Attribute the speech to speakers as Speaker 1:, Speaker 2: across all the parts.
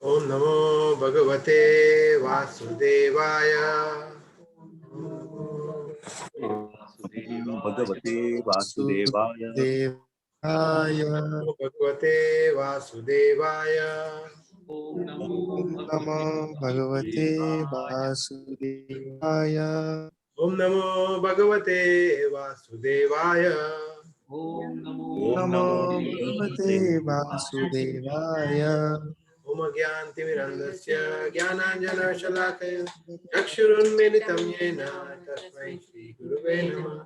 Speaker 1: ओम नमो भगवते वासुदेवाय।
Speaker 2: भगवते वासुदेवाय।
Speaker 1: नमो भगवते वासुदेवाय।
Speaker 3: ओम नमो भगवते वासुदेवाय।
Speaker 1: ओम नमो भगवते वासुदेवाय।
Speaker 3: ओम
Speaker 2: नमो
Speaker 3: भगवते
Speaker 2: वासुदेवाय।
Speaker 1: ओम ज्ञानतिमिरन्धस्य ज्ञानाञ्जनशलाकया चक्षुरुन्मीलितं येन तस्मै श्रीगुरुवे नमः।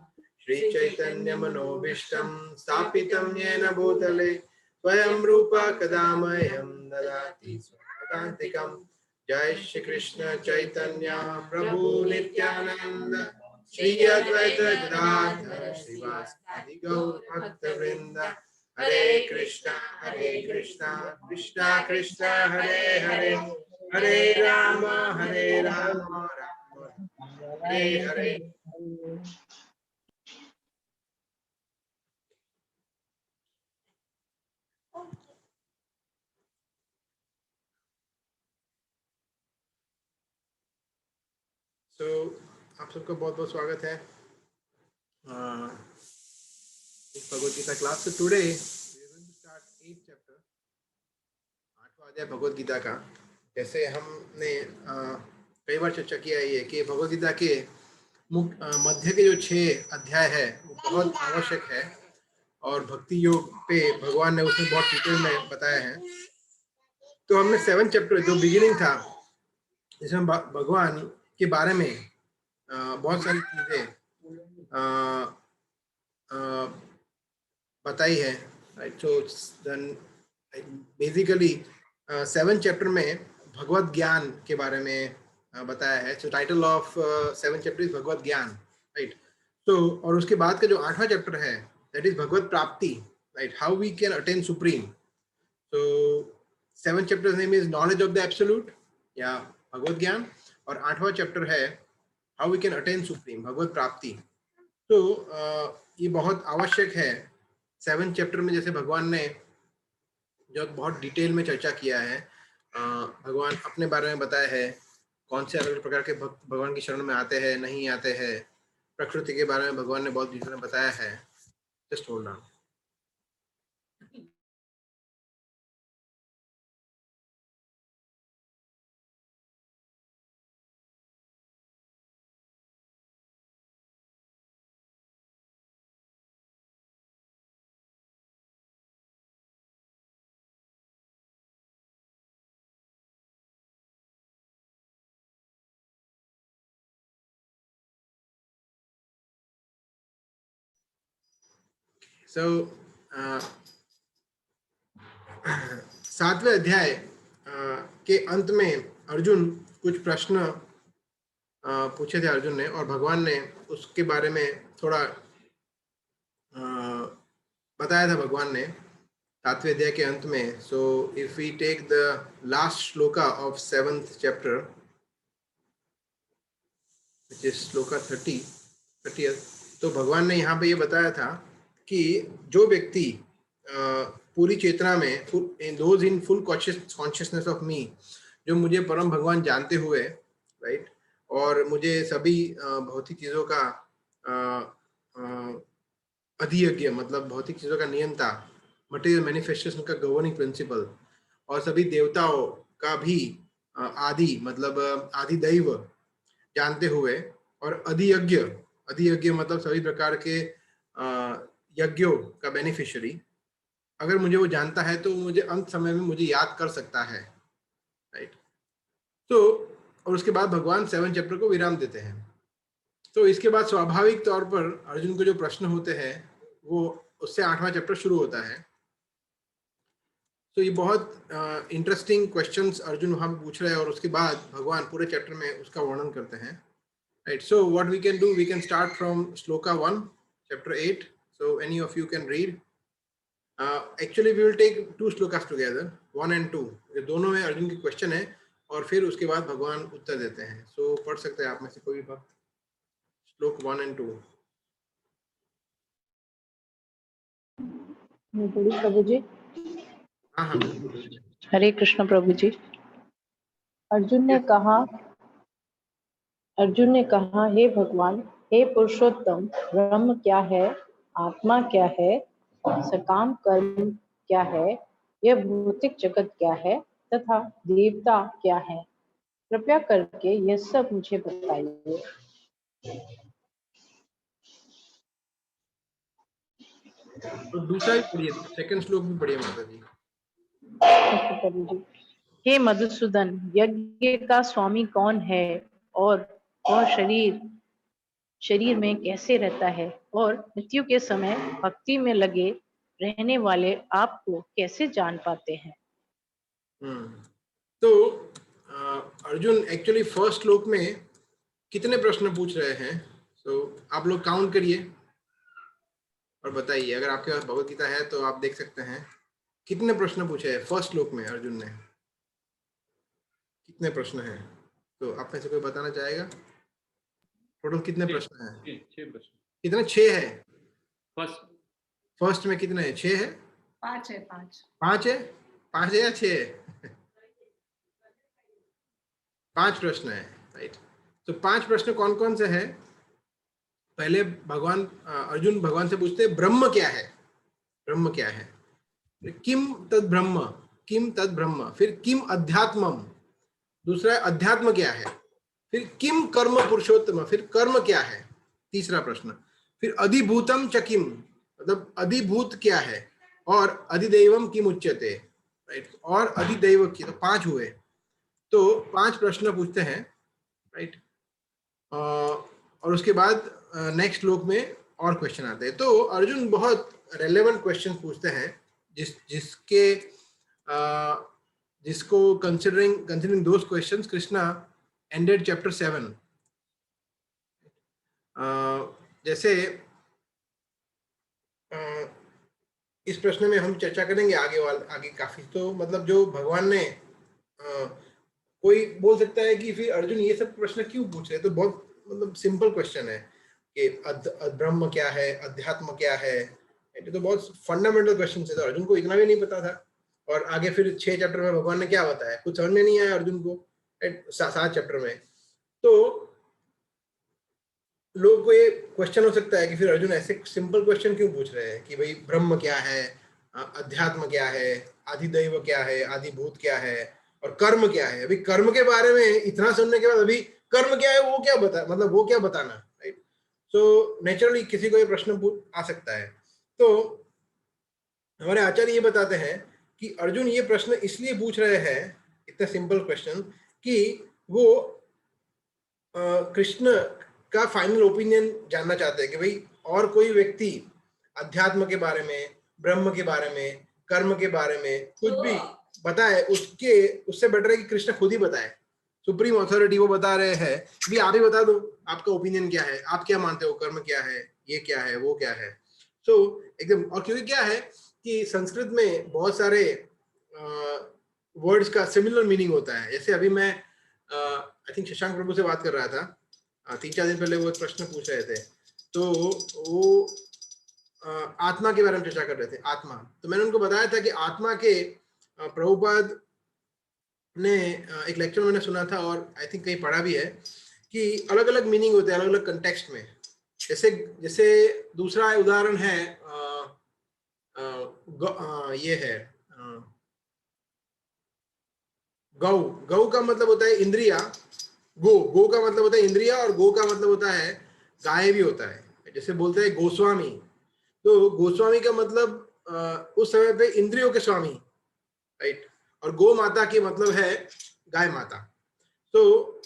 Speaker 1: श्रीचैतन्यमनोभीष्टं स्थापितं येन भूतले स्वयं रूपा कदा मह्यं ददाति स्वपदान्तिकम्। जय श्री कृष्ण चैतन्य प्रभु नित्यानंद श्री अद्वैत गदाधर श्रीवासादि गौर भक्तवृंद। हरे कृष्णा कृष्णा कृष्णा हरे हरे, हरे राम राम हरे हरे। तो आप सबका बहुत बहुत स्वागत है इस भगवद गीता क्लास। से today we are going to start 8th chapter, 8वां अध्याय भगवद गीता का। जैसे हमने कई बार चर्चा किया है कि भगवद गीता के मध्य के जो 6 अध्याय है वो बहुत आवश्यक है और भक्ति योग पे भगवान ने उसमें बहुत डिटेल में बताया है। तो हमने 7th चैप्टर जो बिगिनिंग था जिसमें भगवान के बारे में बहुत सारी चीजें बताई है, right. So basically 7th chapter में भगवत ज्ञान के बारे में बताया है। So title of 7th chapter is भगवत ज्ञान, राइट। तो और उसके बाद का जो 8वां चैप्टर है दैट इज भगवत प्राप्ति, right, how we can attain supreme. तो 7th chapter name is knowledge of the absolute या भगवत ज्ञान, और 8वां चैप्टर है how we can attain supreme, भगवत प्राप्ति। तो ये बहुत आवश्यक है 7th चैप्टर में। जैसे भगवान ने जो बहुत डिटेल में चर्चा किया है, भगवान अपने बारे में बताया है, कौन से अलग प्रकार के भक्त भगवान की शरण में आते हैं नहीं आते हैं, प्रकृति के बारे में भगवान ने बहुत डिटेल में बताया है। Just hold on. सो 7वें अध्याय के अंत में अर्जुन कुछ प्रश्न पूछे थे अर्जुन ने, और भगवान ने उसके बारे में थोड़ा बताया था भगवान ने 7वें अध्याय के अंत में। So if we take the last shloka of 7th chapter which is shloka 30th, तो भगवान ने यहाँ पे ये बताया था कि जो व्यक्ति पूरी चेतना में, those in full consciousness of me, जो मुझे परम भगवान जानते हुए, राइट, और मुझे सभी भौतिक चीजों का अधियज्ञ मतलब भौतिक चीजों का नियंता, मटेरियल मैनिफेस्टेशन का गवर्निंग प्रिंसिपल, और सभी देवताओं का भी आदि मतलब आदि दैव जानते हुए, और अधियज्ञ, अधियज्ञ मतलब सभी प्रकार के यज्ञों का बेनिफिशियरी, अगर मुझे वो जानता है तो मुझे अंत समय में मुझे याद कर सकता है, राइट। तो और उसके बाद भगवान 7th चैप्टर को विराम देते हैं। तो इसके बाद स्वाभाविक तौर पर अर्जुन को जो प्रश्न होते हैं वो उससे 8वां चैप्टर शुरू होता है। तो ये बहुत इंटरेस्टिंग क्वेश्चंस अर्जुन वहां पूछ रहे हैं, और उसके बाद भगवान पूरे चैप्टर में उसका वर्णन करते हैं, right. So what we can do, we can start from shloka 1 chapter 8। So any of you can read. Actually we will take 2 shlokas together, 1 and 2। ये दोनों में अर्जुन की क्वेश्चन है और फिर उसके बाद भगवान उत्तर देते हैं। सो पढ़ सकते हैं आप में से कोई भी भक्त श्लोक 1 and 2।
Speaker 4: प्रभु जी।
Speaker 1: हाँ हाँ।
Speaker 4: हरे कृष्ण प्रभु जी। अर्जुन ने कहा, हे भगवान, हे पुरुषोत्तम, ब्रह्म क्या है, आत्मा क्या है, सकाम कर्म क्या है, यह भौतिक जगत क्या है तथा देवता क्या है? कृपया करके यह सब मुझे बताइए।
Speaker 1: और दूसरा भी पढ़िए, सेकंड श्लोक भी पढ़िए माता जी।
Speaker 4: हे मधुसूदन, यज्ञ का स्वामी कौन है और वह शरीर में कैसे रहता है और मृत्यु के समय भक्ति में लगे रहने वाले आपको कैसे जान पाते हैं?
Speaker 1: तो अर्जुन एक्चुअली फर्स्ट श्लोक में कितने प्रश्न पूछ रहे हैं? आप लोग काउंट करिए और बताइए। अगर आपके पास भगवत गीता है तो आप देख सकते हैं कितने प्रश्न पूछे हैं फर्स्ट श्लोक में अर्जुन ने। कितने प्रश्न हैं? तो आप में से कोई बताना चाहेगा टोटल कितने प्रश्न हैं?
Speaker 3: 6 प्रश्न।
Speaker 1: कितने? 6 है।
Speaker 3: फर्स्ट
Speaker 1: में कितने हैं? 6 है?
Speaker 5: 5 है। 5
Speaker 1: है? 5 है या 6 है? 5 प्रश्न है, राइट। तो 5 प्रश्न कौन कौन से हैं? पहले अर्जुन भगवान से पूछते हैं ब्रह्म क्या है? ब्रह्म क्या है? किम तद ब्रह्म, किम तद ब्रह्म। फिर किम अध्यात्मम, दूसरा अध्यात्म क्या है। फिर किम कर्म पुरुषोत्तम, फिर कर्म क्या है, तीसरा प्रश्न। फिर अधिभूतम च किम, मतलब अधिभूत क्या है। और अधिदैवम किम उच्यते, राइट। और अधिदैव की, तो 5 हुए। तो 5 प्रश्न पूछते हैं, राइट। और उसके बाद नेक्स्ट श्लोक में और क्वेश्चन आते हैं। तो अर्जुन बहुत रेलेवेंट क्वेश्चन पूछते हैं जिसको considering those questions, Krishna ended chapter 7. जैसे इस प्रश्न में हम चर्चा करेंगे आगे काफी। तो मतलब जो भगवान ने कोई बोल सकता है कि फिर अर्जुन ये सब प्रश्न क्यों पूछ रहे? तो बहुत मतलब सिंपल क्वेश्चन है कि ब्रह्म क्या है, अध्यात्म क्या है। ये तो बहुत फंडामेंटल क्वेश्चन है, तो अर्जुन को इतना भी नहीं पता था। और आगे फिर 6 चैप्टर में भगवान ने क्या बताया, कुछ समझ में नहीं आया अर्जुन को 7 चैप्टर में। तो लोगों को ये क्वेश्चन हो सकता है कि फिर अर्जुन ऐसे सिंपल क्वेश्चन क्यों पूछ रहे हैं कि भाई ब्रह्म क्या है, अध्यात्म क्या है, आदिदैव क्या है, आदिभूत क्या है, और कर्म क्या है। अभी कर्म के बारे में इतना सुनने के बाद अभी कर्म क्या है वो क्या बताना, राइट। सो नेचुरली किसी को ये प्रश्न आ सकता है। तो हमारे आचार्य ये बताते हैं कि अर्जुन ये प्रश्न इसलिए पूछ रहे हैं, इतना सिंपल क्वेश्चन, कि वो कृष्ण का फाइनल ओपिनियन जानना चाहते हैं कि भाई और कोई व्यक्ति अध्यात्म के बारे में, ब्रह्म के बारे में, कर्म के बारे में कुछ भी बताए, उससे बेटर है कि कृष्ण खुद ही बताए। सुप्रीम अथॉरिटी वो बता रहे हैं कि आप ही बता दो आपका ओपिनियन क्या है, आप क्या मानते हो, कर्म क्या है, ये क्या है, वो क्या है। सो एकदम। और क्योंकि क्या है कि संस्कृत में बहुत सारे वर्ड्स का सिमिलर मीनिंग होता है। जैसे अभी मैं आई थिंक शशांक प्रभु से बात कर रहा था 3-4 दिन पहले, वो प्रश्न पूछ रहे थे। तो वो आत्मा के बारे में चर्चा कर रहे थे, आत्मा। तो मैंने उनको बताया था कि आत्मा के प्रभुपाद ने एक लेक्चर मैंने सुना था और आई थिंक कहीं पढ़ा भी है कि अलग अलग मीनिंग होते हैं अलग अलग कंटेक्स्ट में। जैसे दूसरा उदाहरण है ये है गौ का मतलब होता है इंद्रिया, गो का मतलब होता है इंद्रिया, और गो का मतलब होता है गाय भी होता है। जैसे बोलते हैं गोस्वामी, तो गोस्वामी का मतलब उस समय पे इंद्रियों के स्वामी, राइट। और गो माता की मतलब है गाय माता। तो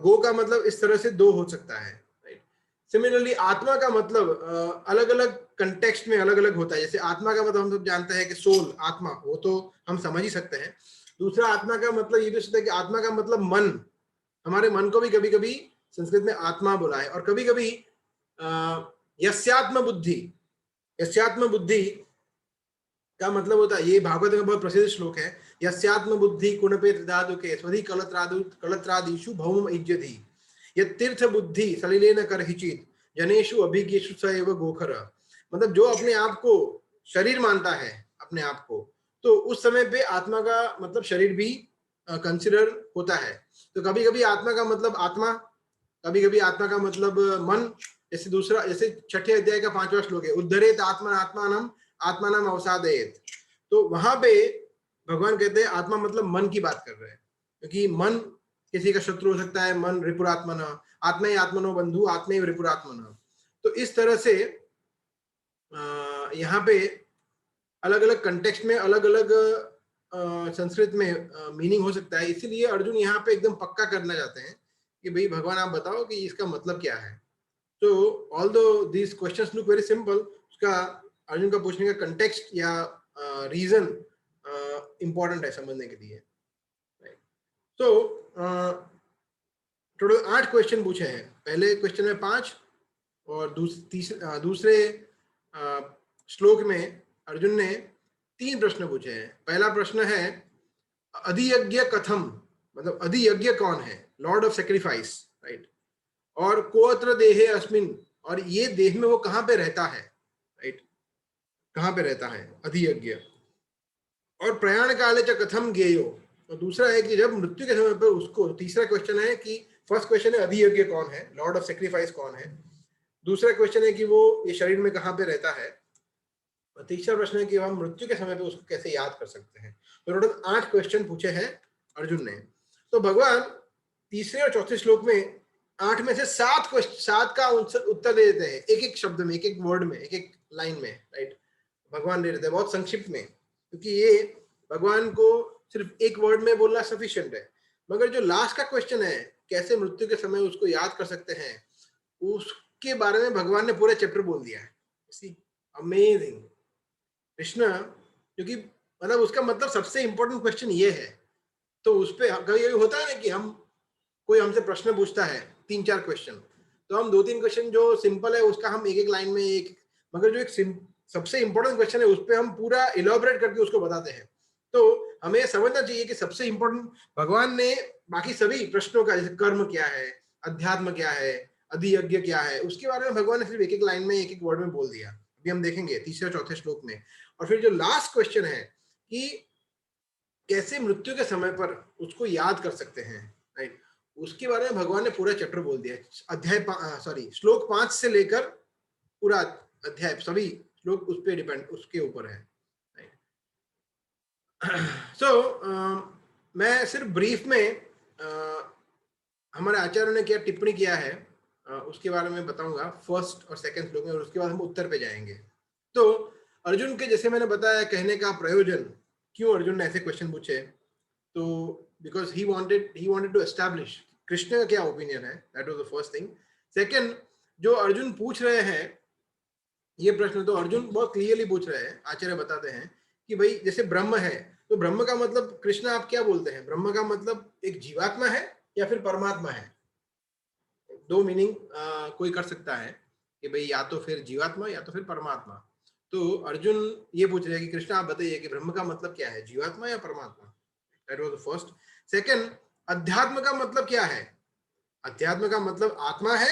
Speaker 1: गो का मतलब इस तरह से 2 हो सकता है, राइट। सिमिलरली आत्मा का मतलब अलग अलग कंटेक्स्ट में अलग अलग होता है। जैसे आत्मा का मतलब हम सब जानते हैं कि सोल, आत्मा, वो तो हम समझ ही सकते हैं। दूसरा आत्मा का मतलब ये भी सकता है कि आत्मा का मतलब मन। हमारे मन को भी कभी कभी संस्कृत में आत्मा बोला है। और कभी कभी यस्यात्म बुद्धि का मतलब होता है, ये भागवत का बहुत प्रसिद्ध श्लोक है, यस्यात्म बुद्धि कुणपे त्रिधातुके स्वधि कलत्रादिषु भौम इज्यति यत्तीर्थ बुद्धि सलिलेन करहिचित जनेषु अभिज्ञेषु स एव गोखर। मतलब जो अपने आप को शरीर मानता है, अपने आप को, तो उस समय पे आत्मा का मतलब शरीर भी कंसिडर होता है। तो कभी कभी आत्मा का मतलब आत्मा, कभी कभी आत्मा का मतलब मन। जैसे दूसरा, जैसे छठे अध्याय का 5वां श्लोक है, उद्धरेत आत्मा आत्मानम आत्मानम अवसादयेत। तो वहां पे भगवान कहते हैं आत्मा मतलब मन की बात कर रहे हैं, क्योंकि मन किसी का शत्रु हो सकता है। मन रिपुरात्मन, आत्मा ही आत्मनो बंधु, आत्मा ही रिपुरात्मन। तो इस तरह से यहाँ पे अलग अलग कंटेक्स्ट में अलग अलग संस्कृत में मीनिंग हो सकता है। इसीलिए अर्जुन यहाँ पे एकदम पक्का करना चाहते हैं कि भाई भगवान आप बताओ कि इसका मतलब क्या है। तो although this questions look very simple, उसका अर्जुन का पूछने का कंटेक्स्ट या रीजन इंपॉर्टेंट है समझने के लिए। तो टोटल 8 क्वेश्चन पूछे हैं। पहले क्वेश्चन में 5 और दूसरे श्लोक में अर्जुन ने 3 प्रश्न पूछे हैं। पहला प्रश्न है अधियज्ञ कथम, मतलब अधियज्ञ कौन है, लॉर्ड ऑफ सेक्रीफाइस, राइट। और कोअत्र देहे अस्मिन, और ये देह में वो कहाँ पे रहता है, राइट, कहाँ पे रहता है अधियज्ञ। और प्रयाण काले च कथम गेयो, और दूसरा है कि जब मृत्यु के समय पर उसको, तीसरा क्वेश्चन है कि फर्स्ट क्वेश्चन है अधियज्ञ कौन है, लॉर्ड ऑफ सेक्रीफाइस कौन है। दूसरा क्वेश्चन है कि वो ये शरीर में कहाँ पे रहता है। और तीसरा प्रश्न है कि हम मृत्यु के समय पे उसको कैसे याद कर सकते हैं। तो टोटल 8 क्वेश्चन पूछे हैं अर्जुन ने। तो भगवान तीसरे और चौथे श्लोक में 8 में से 7 का उत्तर दे देते हैं, एक एक शब्द में, एक एक वर्ड में, एक एक लाइन में, राइट। भगवान दे देते हैं बहुत संक्षिप्त में, क्योंकि ये भगवान को सिर्फ एक वर्ड में बोलना सफिशिएंट है। मगर जो लास्ट का क्वेश्चन है, कैसे मृत्यु के समय उसको याद कर सकते हैं, उसके बारे में भगवान ने पूरा चैप्टर बोल दिया है। अमेजिंग कृष्ण, क्योंकि मतलब उसका मतलब सबसे इंपॉर्टेंट क्वेश्चन ये है। तो उस पे कभी कभी होता है ना कि हम, कोई हमसे प्रश्न पूछता है 3-4 क्वेश्चन, तो हम 2-3 क्वेश्चन जो सिंपल है उसका हम एक एक लाइन में एक, मगर जो एक सबसे इंपॉर्टेंट क्वेश्चन है उस पर हम पूरा इलॉबरेट करके उसको बताते हैं। तो हमें समझना चाहिए कि सबसे इंपॉर्टेंट भगवान ने बाकी सभी प्रश्नों का, जैसे कर्म क्या है, अध्यात्म क्या है, अधियज्ञ क्या है, उसके बारे में भगवान ने सिर्फ एक एक लाइन में, एक एक वर्ड में बोल दिया। अभी हम देखेंगे तीसरे और चौथे श्लोक में। और फिर जो लास्ट क्वेश्चन है कि कैसे मृत्यु के समय पर उसको याद कर सकते हैं, राइट, उसके बारे में भगवान ने पूरा चैप्टर बोल दिया। श्लोक 5 से लेकर पूरा अध्याय, सभी श्लोक उस पे डिपेंड, उसके ऊपर है, राइट। सो मैं सिर्फ ब्रीफ में हमारे आचार्य ने क्या टिप्पणी किया है उसके बारे में बताऊंगा फर्स्ट और सेकंड श्लोक में, और उसके बाद हम उत्तर पे जाएंगे। तो अर्जुन के, जैसे मैंने बताया, कहने का प्रयोजन, क्यों अर्जुन ने ऐसे क्वेश्चन पूछे, तो because he wanted to establish Krishna का क्या ओपिनियन है, that was the first thing. Second, जो अर्जुन पूछ रहे हैं ये प्रश्न, तो अर्जुन बहुत क्लियरली पूछ रहे हैं, आचार्य बताते हैं कि भाई जैसे ब्रह्म है, तो ब्रह्म का मतलब कृष्ण आप क्या बोलते हैं, ब्रह्म का मतलब एक जीवात्मा है या फिर परमात्मा है। 2 मीनिंग कोई कर सकता है कि भाई या तो फिर जीवात्मा या तो फिर परमात्मा। तो अर्जुन ये पूछ रहे हैं कि कृष्ण आप बताइए कि ब्रह्म का मतलब क्या है, जीवात्मा या परमात्मा। That was the first. Second, अध्यात्म का मतलब क्या है, अध्यात्म का मतलब आत्मा है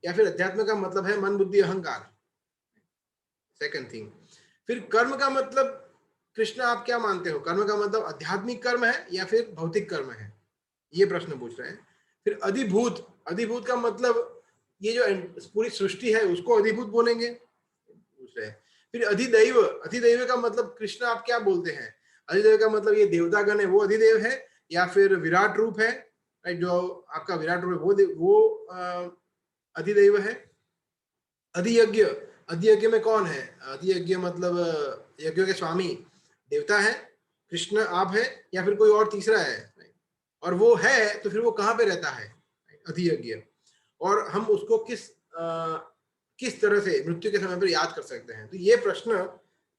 Speaker 1: या फिर अध्यात्म का मतलब है मन बुद्धि अहंकार, सेकंड थिंग। फिर कर्म का मतलब कृष्ण आप क्या मानते हो, कर्म का मतलब आध्यात्मिक कर्म है या फिर भौतिक कर्म है, ये प्रश्न पूछ रहे हैं। फिर अधिभूत, अधिभूत का मतलब ये जो पूरी सृष्टि है उसको अधिभूत बोलेंगे, पूछ रहे हैं। फिर अधिदैव, अधिदैव का मतलब कृष्ण आप क्या बोलते हैं, अधिदैव का मतलब ये देवतागण है वो अधिदेव है या फिर विराट रूप है, जो आपका विराट रूप है वो अधिदैव है। अधियज्ञ, अधियज्ञ में कौन है, अधियज्ञ मतलब यज्ञों के स्वामी देवता है, कृष्ण आप है या फिर कोई और तीसरा है, और वो है तो फिर वो कहाँ पे रहता है, अधियज्ञ। और हम उसको किस तरह से मृत्यु के समय पर याद कर सकते हैं। तो ये प्रश्न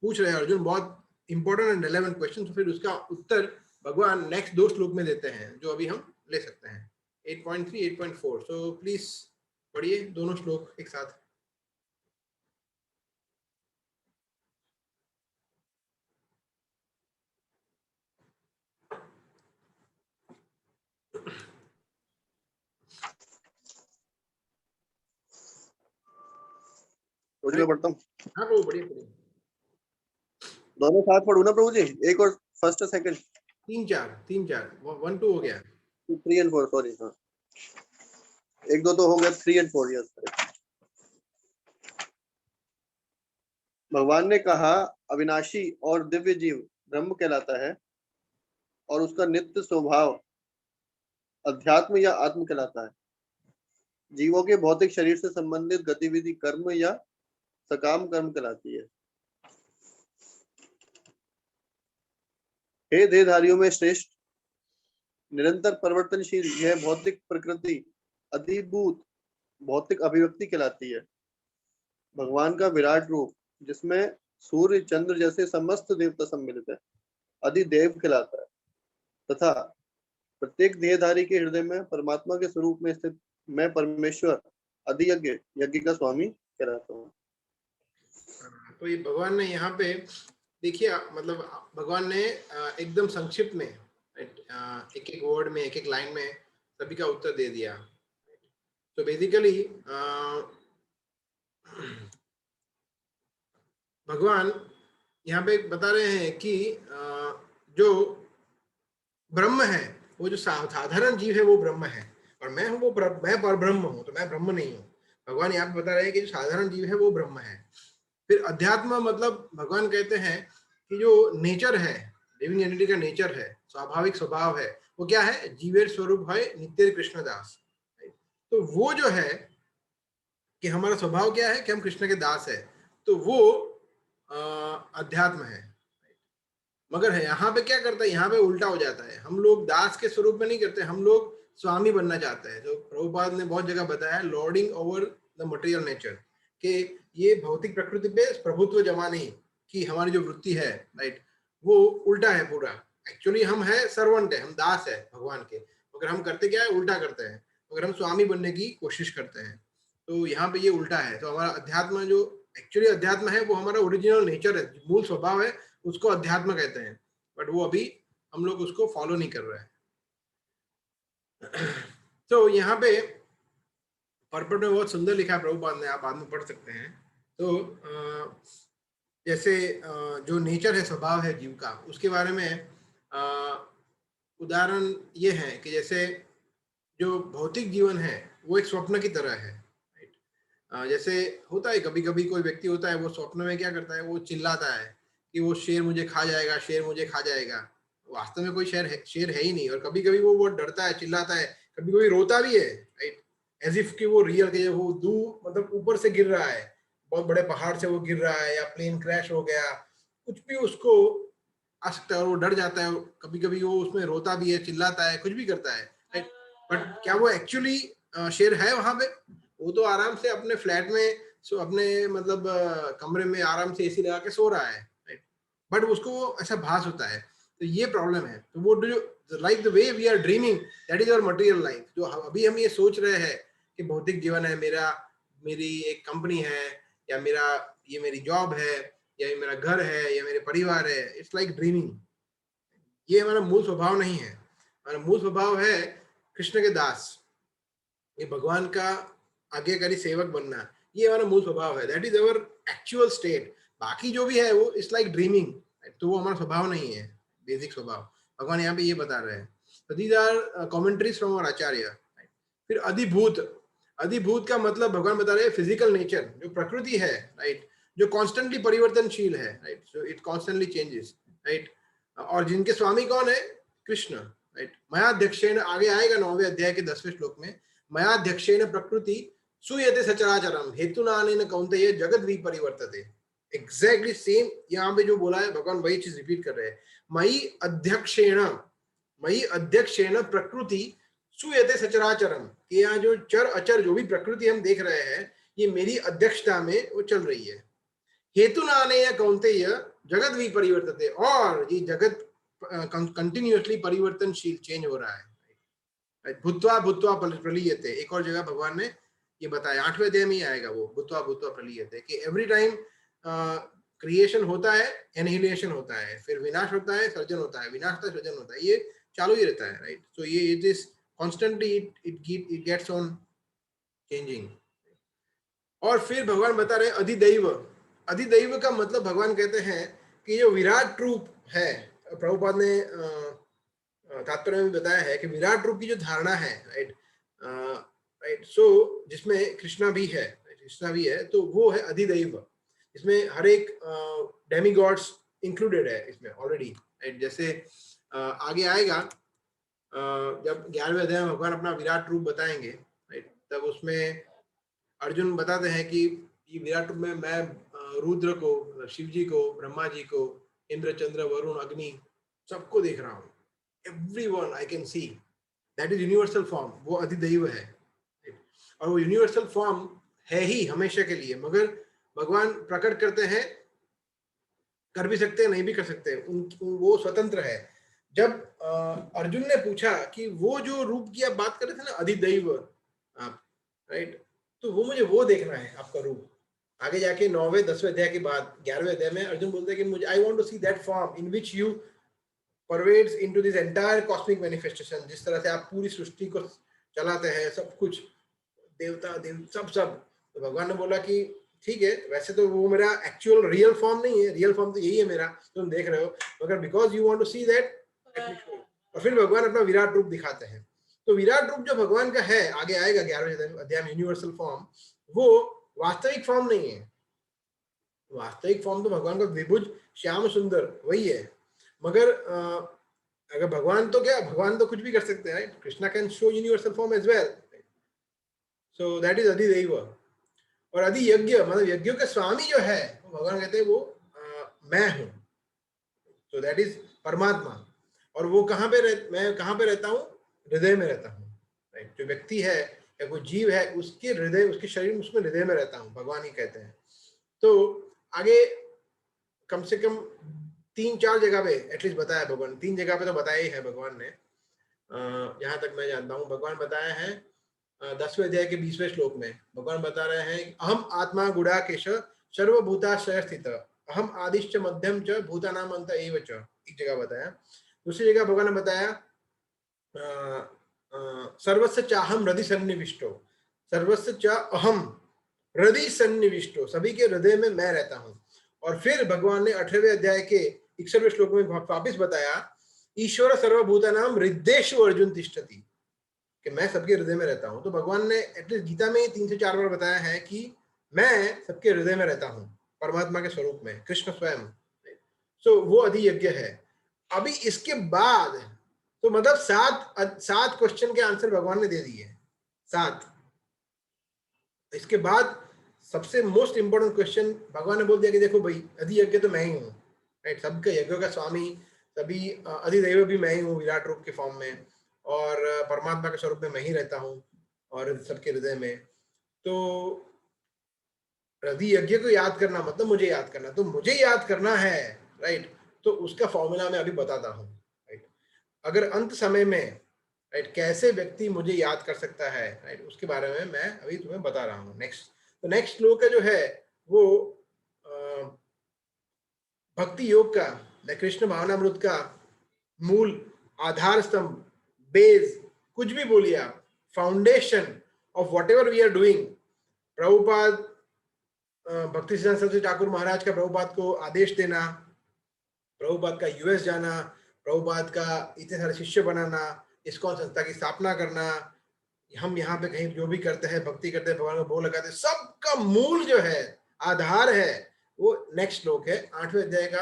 Speaker 1: पूछ रहे हैं अर्जुन, बहुत इंपॉर्टेंट एंड रेलेवेंट क्वेश्चन। तो फिर उसका उत्तर भगवान नेक्स्ट 2 श्लोक में देते हैं जो अभी हम ले सकते हैं, 8.3 8.4। सो प्लीज पढ़िए दोनों श्लोक एक साथ।
Speaker 5: प्रभु जी मैं पढ़ता हूँ।
Speaker 1: हाँ प्रभु, बढ़िया बढ़िया।
Speaker 5: दोनों साथ पढ़ू ना प्रभु जी, एक और फर्स्ट और सेकंड।
Speaker 1: तीन चार 1 2 हो गया।
Speaker 5: 3 and 4 सॉरी, हाँ 1 2 तो हो गया, 3 and 4 यस। भगवान ने कहा अविनाशी और दिव्य जीव ब्रह्म कहलाता है और उसका नित्य स्वभाव अध्यात्म या आत्म कहलाता है। जीवों के भौतिक शरीर से संबंधित गतिविधि कर्म या सकाम कर्म कहलाती है। हे देहधारियों में श्रेष्ठ, निरंतर परिवर्तनशील यह भौतिक प्रकृति अधिभूत भौतिक अभिव्यक्ति कहलाती है। भगवान का विराट रूप जिसमें सूर्य चंद्र जैसे समस्त देवता सम्मिलित है अधिदेव कहलाता है, तथा प्रत्येक देहधारी के हृदय में परमात्मा के स्वरूप में स्थित मैं परमेश्वर अधियज्ञ यज्ञ का स्वामी कहलाता हूँ।
Speaker 1: तो ये भगवान ने यहाँ पे देखिए, मतलब भगवान ने एकदम संक्षिप्त में एक एक वर्ड में, एक एक लाइन में सभी का उत्तर दे दिया। तो बेसिकली भगवान यहाँ पे बता रहे हैं कि जो ब्रह्म है, वो जो साधारण जीव है वो ब्रह्म है, और मैं हूँ मैं पर ब्रह्म हूँ, तो मैं ब्रह्म नहीं हूँ। भगवान यहाँ पे बता रहे हैं कि जो साधारण जीव है वो ब्रह्म है। फिर अध्यात्म मतलब भगवान कहते हैं कि जो नेचर है, लिविंग एंटिटी का नेचर है, स्वाभाविक स्वभाव है, वो क्या है? जीवेर स्वरूप है नित्य कृष्णदास। तो वो जो है कि हमारा स्वभाव क्या है कि हम कृष्ण के दास है, तो वो अध्यात्म है। मगर है यहाँ पे क्या करता है, यहाँ पे उल्टा हो जाता है। हम लोग दास के स्वरूप में नहीं करते, हम लोग स्वामी बनना चाहते हैं। जो प्रभुपाद ने बहुत जगह बताया, lording over the material nature, कि ये भौतिक प्रकृति पे प्रभुत्व जमाने की हमारी जो वृत्ति है, राइट, वो उल्टा है पूरा। एक्चुअली हम है सर्वेंट है, हम दास है भगवान के, मगर हम करते क्या है? उल्टा करते हैं। मगर हम स्वामी बनने की कोशिश करते हैं, तो यहाँ पे ये उल्टा है। तो हमारा अध्यात्म जो एक्चुअली अध्यात्म है वो हमारा ओरिजिनल नेचर है, मूल स्वभाव है, उसको अध्यात्म कहते हैं। बट वो अभी हम लोग उसको फॉलो नहीं कर रहे हैं। तो यहाँ पे पर्पट में बहुत सुंदर लिखा है प्रभुपाद ने, आप बाद में पढ़ सकते हैं। तो जैसे जो नेचर है, स्वभाव है जीव का, उसके बारे में उदाहरण ये है कि जैसे जो भौतिक जीवन है वो एक स्वप्न की तरह है। जैसे होता है कभी कभी कोई व्यक्ति होता है, वो स्वप्न में क्या करता है? वो चिल्लाता है कि वो शेर मुझे खा जाएगा, शेर मुझे खा जाएगा। वास्तव में कोई शेर है ही नहीं। और कभी कभी वो डरता है, चिल्लाता है, कभी कभी रोता भी है, राइट, एज इफ कि वो रियल के वो मतलब ऊपर से गिर रहा है, बहुत बड़े पहाड़ से वो गिर रहा है, या प्लेन क्रैश हो गया, कुछ भी उसको आ सकता है, और वो डर जाता है। कभी कभी वो उसमें रोता भी है, चिल्लाता है, कुछ भी करता है, राइट। बट क्या वो एक्चुअली शेर है वहां पे? वो तो आराम से अपने फ्लैट में, अपने मतलब कमरे में आराम से एसी लगा के सो रहा है, राइट। बट उसको ऐसा भास होता है। तो ये प्रॉब्लम है। तो वो जो like the way we are dreaming, that is our material life. जो अभी हम ये सोच रहे हैं कि भौतिक जीवन है, मेरी एक कंपनी है, या ये मेरी जॉब है, या ये मेरा घर है, या मेरे परिवार है, इट्स लाइक ड्रीमिंग। ये हमारा मूल स्वभाव नहीं है। हमारा मूल स्वभाव है कृष्ण के दास, ये भगवान का आज्ञाकारी सेवक बनना, ये हमारा मूल स्वभाव है। That is our actual state. बाकी जो भी है वो इट्स लाइक ड्रीमिंग, तो वो हमारा स्वभाव नहीं है, बेसिक स्वभाव। भगवान यहाँ पे ये बता रहे हैं। तो these are commentaries from our acharya. फिर अधिभूत का मतलब भगवान बता रहे हैं फिजिकल नेचर, जो प्रकृति है, राइट, जो कॉन्स्टेंटली परिवर्तनशील है, right, so it constantly changes, right. और जिनके स्वामी कौन है? कृष्ण, राइट। मयाध्यक्षेण, आगे आएगा 9वें अध्याय के 10वें श्लोक में, मयाध्यक्षेण प्रकृति सूयते सचराचरम हेतुनानेन कौन्तेय जगद विपरिवर्तते। एग्जैक्टली सेम यहाँ पे जो बोला है भगवान वही चीज रिपीट कर रहे हैं। मयि अध्यक्षेण प्रकृति सूयते सचराचरम, कि यहाँ जो चर अचर जो भी प्रकृति हम देख रहे हैं, ये मेरी अध्यक्षता में वो चल रही है। हेतुनानेन कौन्तेय जगद विपरिवर्तते, और ये जगत कंटिन्यूअसली परिवर्तनशील, चेंज हो रहा है। भूत्वा भूत्वा प्रलीयते, एक और जगह भगवान ने ये बताया, 8वें अध्याय में ही आएगा वो, भूत्वा भूत्वा प्रलीयते, कि एवरी टाइम क्रिएशन होता है, एनहिलेशन होता है, फिर विनाश होता है, सर्जन होता है, विनाश होता है, सर्जन होता है, ये चालू ही रहता है, राइट। सो ये it is constantly it gets on changing. और फिर भगवान बता रहे अधिदैव का मतलब भगवान कहते हैं कि जो विराट रूप है, प्रभुपाद ने तात्पर्य में भी बताया है कि विराट रूप की जो धारणा है, राइट राइट, सो जिसमें कृष्णा भी है, तो वो है अधिदैव, इसमें हर एक डेमी गॉड्स इंक्लूडेड है इसमें ऑलरेडी, राइट। जैसे आगे आएगा जब 11वें अध्याय में भगवान अपना विराट रूप बताएंगे, राइट, तब उसमें अर्जुन बताते हैं कि ये विराट रूप में मैं रुद्र को, शिव जी को, ब्रह्मा जी को, इंद्र, चंद्र, वरुण, अग्नि, सबको देख रहा हूँ, everyone I can see, that is universal form, वो अधिदैव है, और वो यूनिवर्सल फॉर्म है ही हमेशा के लिए, मगर भगवान प्रकट करते हैं, कर भी सकते हैं, नहीं भी कर सकते, वो स्वतंत्र है। जब अर्जुन ने पूछा कि वो जो रूप की आप बात कर रहे थे ना, अधिदैव आप, राइट, तो वो मुझे वो देखना है आपका रूप। आगे जाके 9वें 10वें अध्याय के बाद 11वें अध्याय में अर्जुन बोलते हैं कि मुझे I want to see that form in which you pervades into this entire cosmic manifestation, जिस तरह से आप पूरी सृष्टि को चलाते हैं, सब कुछ, देवता देव सब। तो भगवान ने बोला कि ठीक है, वैसे तो वो मेरा एक्चुअल रियल फॉर्म नहीं है, रियल फॉर्म तो यही है मेरा, तुम देख रहे हो, मगर because you want to see that, और फिर भगवान अपना विराट रूप दिखाते हैं। तो विराट रूप जो भगवान का है, आगे आएगा 11वें अध्याय में, यूनिवर्सल फॉर्म, वो वास्तविक फॉर्म नहीं है। वास्तविक फॉर्म तो भगवान का विभुज श्याम सुंदर वही है, मगर अगर भगवान तो क्या, भगवान तो कुछ भी कर सकते हैं, Krishna can show universal form as well, so that is अधिदैव। और अधि यज्ञ मतलब यज्ञों के स्वामी जो है, भगवान कहते हैं वो मैं हूं, तो दैट इज परमात्मा। और वो कहाँ पे मैं कहाँ पे रहता हूँ, हृदय में रहता हूँ, राइट। जो व्यक्ति है या कोई जीव है, उसके हृदय, उसके शरीर, उसमें हृदय में रहता हूँ, भगवान ही कहते हैं। तो आगे कम से कम 3-4 जगह पे एटलीस्ट बताया भगवान, 3 जगह पे तो बताया ही है भगवान ने, जहां तक मैं जानता हूँ। भगवान बताया है 10वें अध्याय के 20वें श्लोक में भगवान बता रहे हैं, अहम आत्मा गुडाकेश सर्वभूताश्रय स्थित, अहम आदिश्च मध्यम च भूतानाम अंत एव च, एक जगह बताया। दूसरी जगह भगवान ने बताया सर्वस्य चाहम हृदय सन्निविष्टो, सर्वस्य च अहम हृदय सन्निविष्टो, सभी के हृदय में मैं रहता हूँ। और फिर भगवान ने 18वें अध्याय के 61वें श्लोक में वापिस बताया, ईश्वर सर्वभूतानाम हृदयेषु अर्जुन तिष्ठति, कि मैं सबके हृदय में रहता हूं। तो भगवान ने एटलीस्ट गीता में 3 से 4 बार बताया है कि मैं सबके हृदय में रहता हूं, परमात्मा के स्वरूप में, कृष्ण स्वयं। सो वो अधि यज्ञ है। अभी इसके बाद तो मतलब 7 क्वेश्चन के आंसर भगवान ने दे दिए, 7। इसके बाद सबसे मोस्ट इंपोर्टेंट क्वेश्चन भगवान ने बोल दिया कि देखो भाई, अधि यज्ञ तो मैं ही हूँ, राइट, सबके यज्ञों का स्वामी, सभी अधिदैव भी मैं ही हूँ विराट रूप के फॉर्म में, और परमात्मा के स्वरूप में मैं ही रहता हूँ और सबके हृदय में। तो अधि यज्ञ को याद करना मतलब मुझे याद करना, तो मुझे याद करना है, राइट, तो उसका फॉर्मूला मैं अभी बताता हूँ, राइट। अगर अंत समय में, राइट, कैसे व्यक्ति मुझे याद कर सकता है, राइट, उसके बारे में मैं अभी तुम्हें बता रहा हूँ। तो नेक्स्ट श्लोक का जो है वो भक्ति योग का, कृष्ण भावनामृत का मूल आधार स्तंभ, बेस, कुछ भी बोलिए आप, foundation of whatever we are doing. Prabhupada, Bhakti Siddhanta Saraswati Thakur महाराज का प्रभुपाद को आदेश देना, प्रभुपाद का यूएस जाना, प्रभुपाद का इतने सारे शिष्य बनाना, इस्कॉन संस्था की स्थापना करना, हम यहाँ पे कहीं जो भी करते हैं, भक्ति करते हैं, भगवान को भोग लगाते हैं, सबका मूल जो है, आधार है, वो नेक्स्ट श्लोक है 8वें अध्याय का।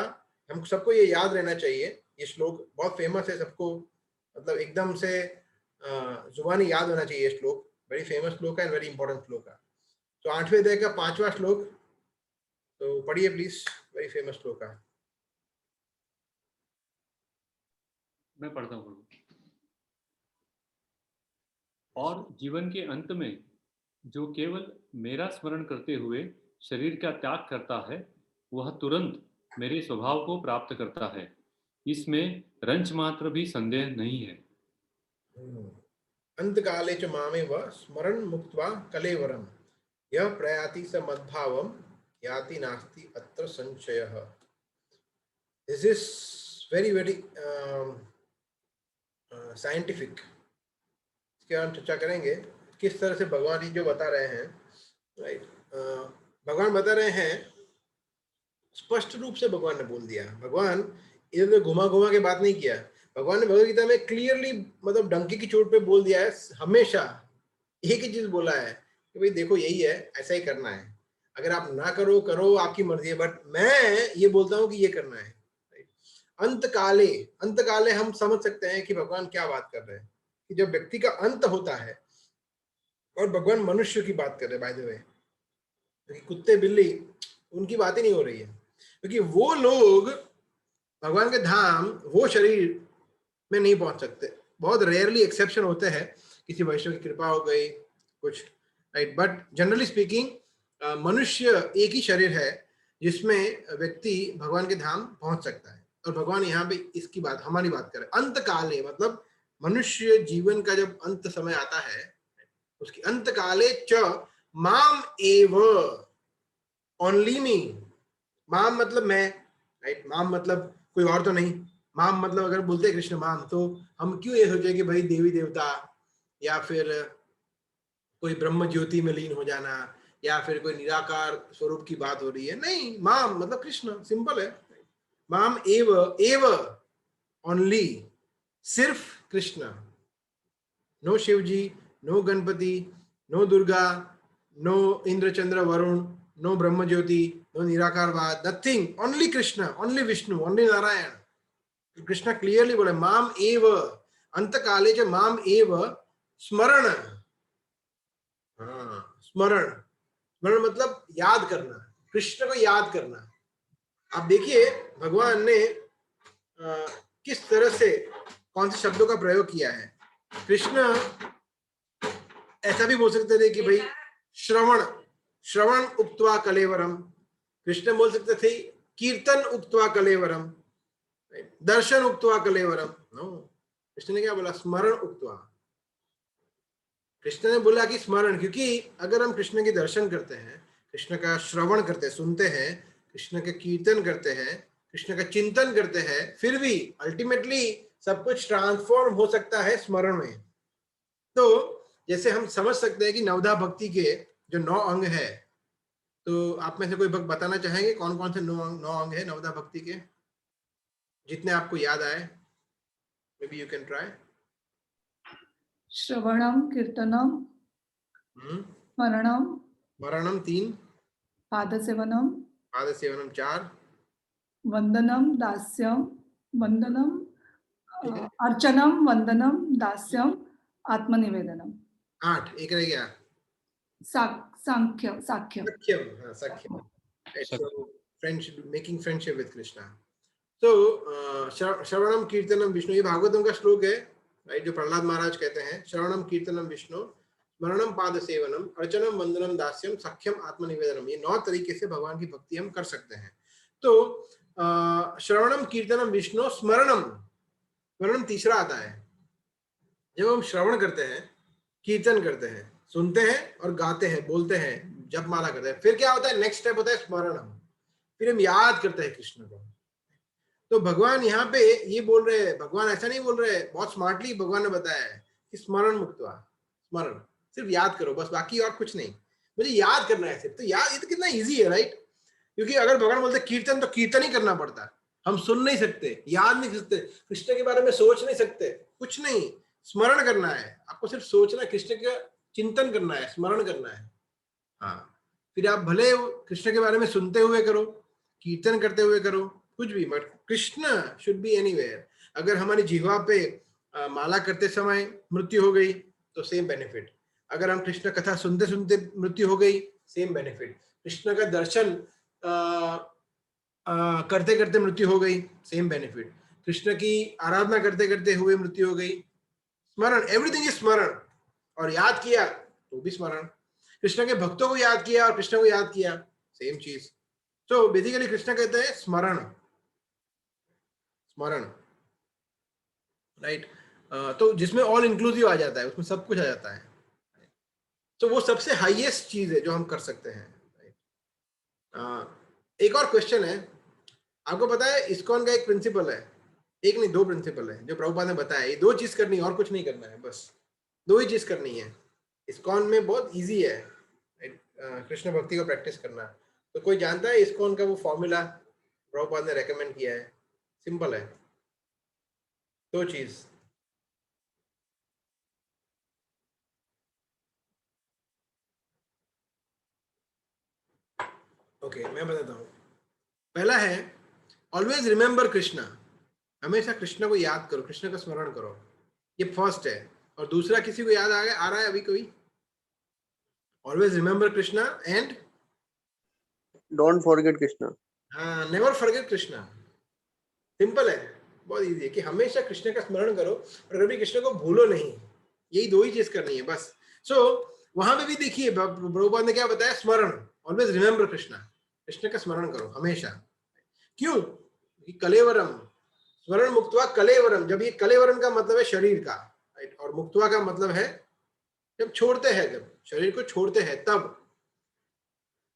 Speaker 1: हम सबको ये याद रहना चाहिए, ये श्लोक बहुत फेमस है, सबको मतलब एकदम से जुबानी याद होना चाहिए। ये श्लोक वेरी फेमस श्लोक है, वेरी इंपॉर्टेंट श्लोक है। तो 8वें अध्याय का 5वां श्लोक, तो पढ़िए प्लीज, वेरी फेमस श्लोक है।
Speaker 3: मैं पढ़ता हूँ। और जीवन के अंत में जो केवल मेरा स्मरण करते हुए शरीर का त्याग करता है, वह तुरंत मेरे स्वभाव को प्राप्त करता है, इसमें रंच मात्र भी संदेह नहीं है।
Speaker 1: अंत काले च मामेव स्मरण मुक्त्वा कलेवरम यह प्रयाति स मद्भावम याति नास्ति अत्र संशयः। This is very very scientific. इसके बारे में चर्चा करेंगे किस तरह से भगवान जी जो बता रहे हैं, राइट, भगवान बता रहे हैं, स्पष्ट रूप से भगवान ने बोल दिया। भगवान इधर घुमा घुमा के बात नहीं किया, भगवान ने भगवद गीता में क्लियरली मतलब डंकी की चोट पे बोल दिया है, हमेशा एक ही चीज बोला है कि भाई देखो यही है, ऐसा ही करना है, अगर आप ना करो करो आपकी मर्जी है, बट मैं ये बोलता हूँ कि ये करना है। अंत काले हम समझ सकते हैं कि भगवान क्या बात कर रहे हैं, कि जब व्यक्ति का अंत होता है, और भगवान मनुष्य की बात कर रहे हैं बाय द वे, क्योंकि कुत्ते बिल्ली उनकी बात ही नहीं हो रही है, क्योंकि वो लोग भगवान के धाम वो शरीर में नहीं पहुंच सकते, बहुत रेयरली एक्सेप्शन होते हैं, किसी वैष्णव की कृपा हो गई कुछ, राइट, बट जनरली स्पीकिंग मनुष्य एक ही शरीर है जिसमें व्यक्ति भगवान के धाम पहुंच सकता है। और भगवान यहाँ पे इसकी बात, हमारी बात कर रहे हैं। अंत काले मतलब मनुष्य जीवन का जब अंत समय आता है, उसकी अंत काले च माम एव, ओनली मी, माम मतलब मैं, राइट, माम मतलब कोई और तो नहीं, माम मतलब अगर बोलते हैं कृष्ण माम, तो हम क्यों ये सोचे कि भाई देवी देवता या फिर कोई ब्रह्म ज्योति में लीन हो जाना या फिर कोई निराकार स्वरूप की बात हो रही है, नहीं, माम मतलब कृष्ण, सिंपल है। माम एव, एव ओनली, सिर्फ Krishna, no Shiv ji, no Ganpati, no Durga, no Indra Chandra Varun, no ब्रह्म ज्योति, नो निराकारवाद, nothing, only Krishna, only Vishnu, only Narayan. Krishna clearly बोले माम एव, अंत काले च माम एव स्मरण, हाँ स्मरण, स्मरण मतलब याद करना, कृष्ण को याद करना। आप देखिए भगवान ने किस तरह से कौन से शब्दों का प्रयोग किया है। कृष्ण ऐसा भी बोल सकते थे कि भाई श्रवण, श्रवण उक्त्वा कलेवरम, कृष्ण बोल सकते थे कीर्तन उक्त्वा कलेवरम, दर्शन उक्त्वा कलेवरम, नो, कृष्ण ने क्या बोला, स्मरण उक्त्वा। कृष्ण ने बोला कि स्मरण, क्योंकि अगर हम कृष्ण के दर्शन करते हैं, कृष्ण का श्रवण करते हैं, सुनते हैं, कृष्ण के कीर्तन करते हैं, कृष्ण का चिंतन करते हैं, फिर भी अल्टीमेटली सब कुछ ट्रांसफॉर्म हो सकता है स्मरण में। तो जैसे हम समझ सकते हैं कि नवधा भक्ति के जो 9 अंग है, तो आप में से कोई भक्त बताना चाहेंगे कौन कौन से 9 अंग है नवधा भक्ति के, जितने आपको याद आए, maybe you can try.
Speaker 6: श्रवणम, कीर्तनम, स्मरणम,
Speaker 1: मरणम 3,
Speaker 6: पादसेवनम,
Speaker 1: पाद सेवनम 4,
Speaker 6: वंदनम, दास्यम, वंदनम,
Speaker 1: कितने?
Speaker 6: अर्चनम, वंदनम, दास्यम, आत्मनिवेदनम,
Speaker 1: 8, एक रह गया,
Speaker 6: सांख्य, साख्य।
Speaker 1: सख्यम, हाँ सख्यम,
Speaker 3: सख्य।
Speaker 1: so friendship, making friendship with Krishna. तो श्रवणम कीर्तनम विष्णु, ये भागवतम का श्लोक है, राइट, जो प्रहलाद महाराज कहते हैं, श्रवणम कीर्तनम विष्णु, स्मरणम पाद सेवनम, अर्चनम वंदनम दास्यम, सख्यम आत्मनिवेदनम, ये 9 तरीके से भगवान की भक्ति हम कर सकते हैं। तो श्रवणम कीर्तनम विष्णु, स्मरणम, स्मरणम तीसरा आता है, जब हम श्रवण करते हैं, कीर्तन करते हैं, सुनते हैं और गाते हैं, बोलते हैं, जप माला करते हैं, फिर क्या होता है, नेक्स्ट स्टेप होता है स्मरणम, फिर हम याद करते हैं कृष्ण को। तो भगवान यहाँ पे ये बोल रहे हैं, भगवान ऐसा नहीं बोल रहे, बहुत स्मार्टली भगवान ने बताया है कि स्मरण मुक्त्वा, स्मरण सिर्फ याद करो बस, बाकी और कुछ नहीं, मुझे याद करना है सिर्फ। तो याद, ये तो कितना इजी है, राइट, क्योंकि अगर भगवान बोलते कीर्तन, तो कीर्तन ही करना पड़ता है, हम सुन नहीं सकते, याद नहीं सकते, कृष्ण के बारे में सोच नहीं सकते, कुछ नहीं, स्मरण करना है, आपको सिर्फ सोचना है, कृष्ण का चिंतन करना है, स्मरण करना है। हाँ, फिर आप भले कृष्ण के बारे में सुनते हुए करो, कीर्तन करते हुए करो, कुछ भी, but Krishna should be anywhere. अगर हमारी जिह्वा पे माला करते समय मृत्यु हो गई तो सेम बेनिफिट, अगर हम कृष्ण कथा सुनते सुनते मृत्यु हो गई, सेम बेनिफिट, कृष्ण का दर्शन करते करते मृत्यु हो गई, सेम बेनिफिट, कृष्ण की आराधना करते करते हुए मृत्यु हो गई, स्मरण, एवरीथिंग इज स्मरण। और याद किया तो भी स्मरण, कृष्ण के भक्तों को याद किया और कृष्ण को याद किया, सेम चीज। तो बेसिकली कृष्ण कहते हैं स्मरण, स्मरण, राइट, तो जिसमें ऑल इंक्लूसिव आ जाता है, उसमें सब कुछ आ जाता है, तो वो सबसे हाईएस्ट चीज है जो हम कर सकते हैं। एक और क्वेश्चन है, आपको पता है इस्कॉन का एक प्रिंसिपल है, एक नहीं 2 प्रिंसिपल है जो प्रभुपाद ने बताया, ये 2 चीज करनी है और कुछ नहीं करना है, बस 2 ही चीज करनी है। इस्कॉन में बहुत इजी है कृष्ण भक्ति को प्रैक्टिस करना। तो कोई जानता है इस्कॉन का वो फॉर्मूला प्रभुपाद ने रेकमेंड किया है? सिंपल है, दो चीज। ओके, मैं बताता हूँ। पहला है ऑलवेज रिमेंबर कृष्णा, हमेशा कृष्ण को याद करो, कृष्ण का स्मरण करो, ये फर्स्ट है। और दूसरा, किसी को याद आ रहा है अभी कोई? Always remember Krishna and
Speaker 5: don't forget Krishna.
Speaker 1: हाँ, नेवर फॉरगेट कृष्णा। सिंपल है, बहुत इजी है कि हमेशा कृष्ण का स्मरण करो और कभी कृष्ण को भूलो नहीं। यही दो ही चीज करनी है बस। सो वहां पे भी देखिए प्रभुपाद ने क्या बताया, स्मरण, ऑलवेज रिमेंबर कृष्णा, कृष्ण का स्मरण करो हमेशा। क्यों? क्योंकि कलेवरम, स्मरण मुक्त्वा कलेवरम, जब ये कलेवरम का मतलब है शरीर का, राइट, और मुक्त्वा का मतलब है जब छोड़ते हैं, जब शरीर को छोड़ते हैं तब,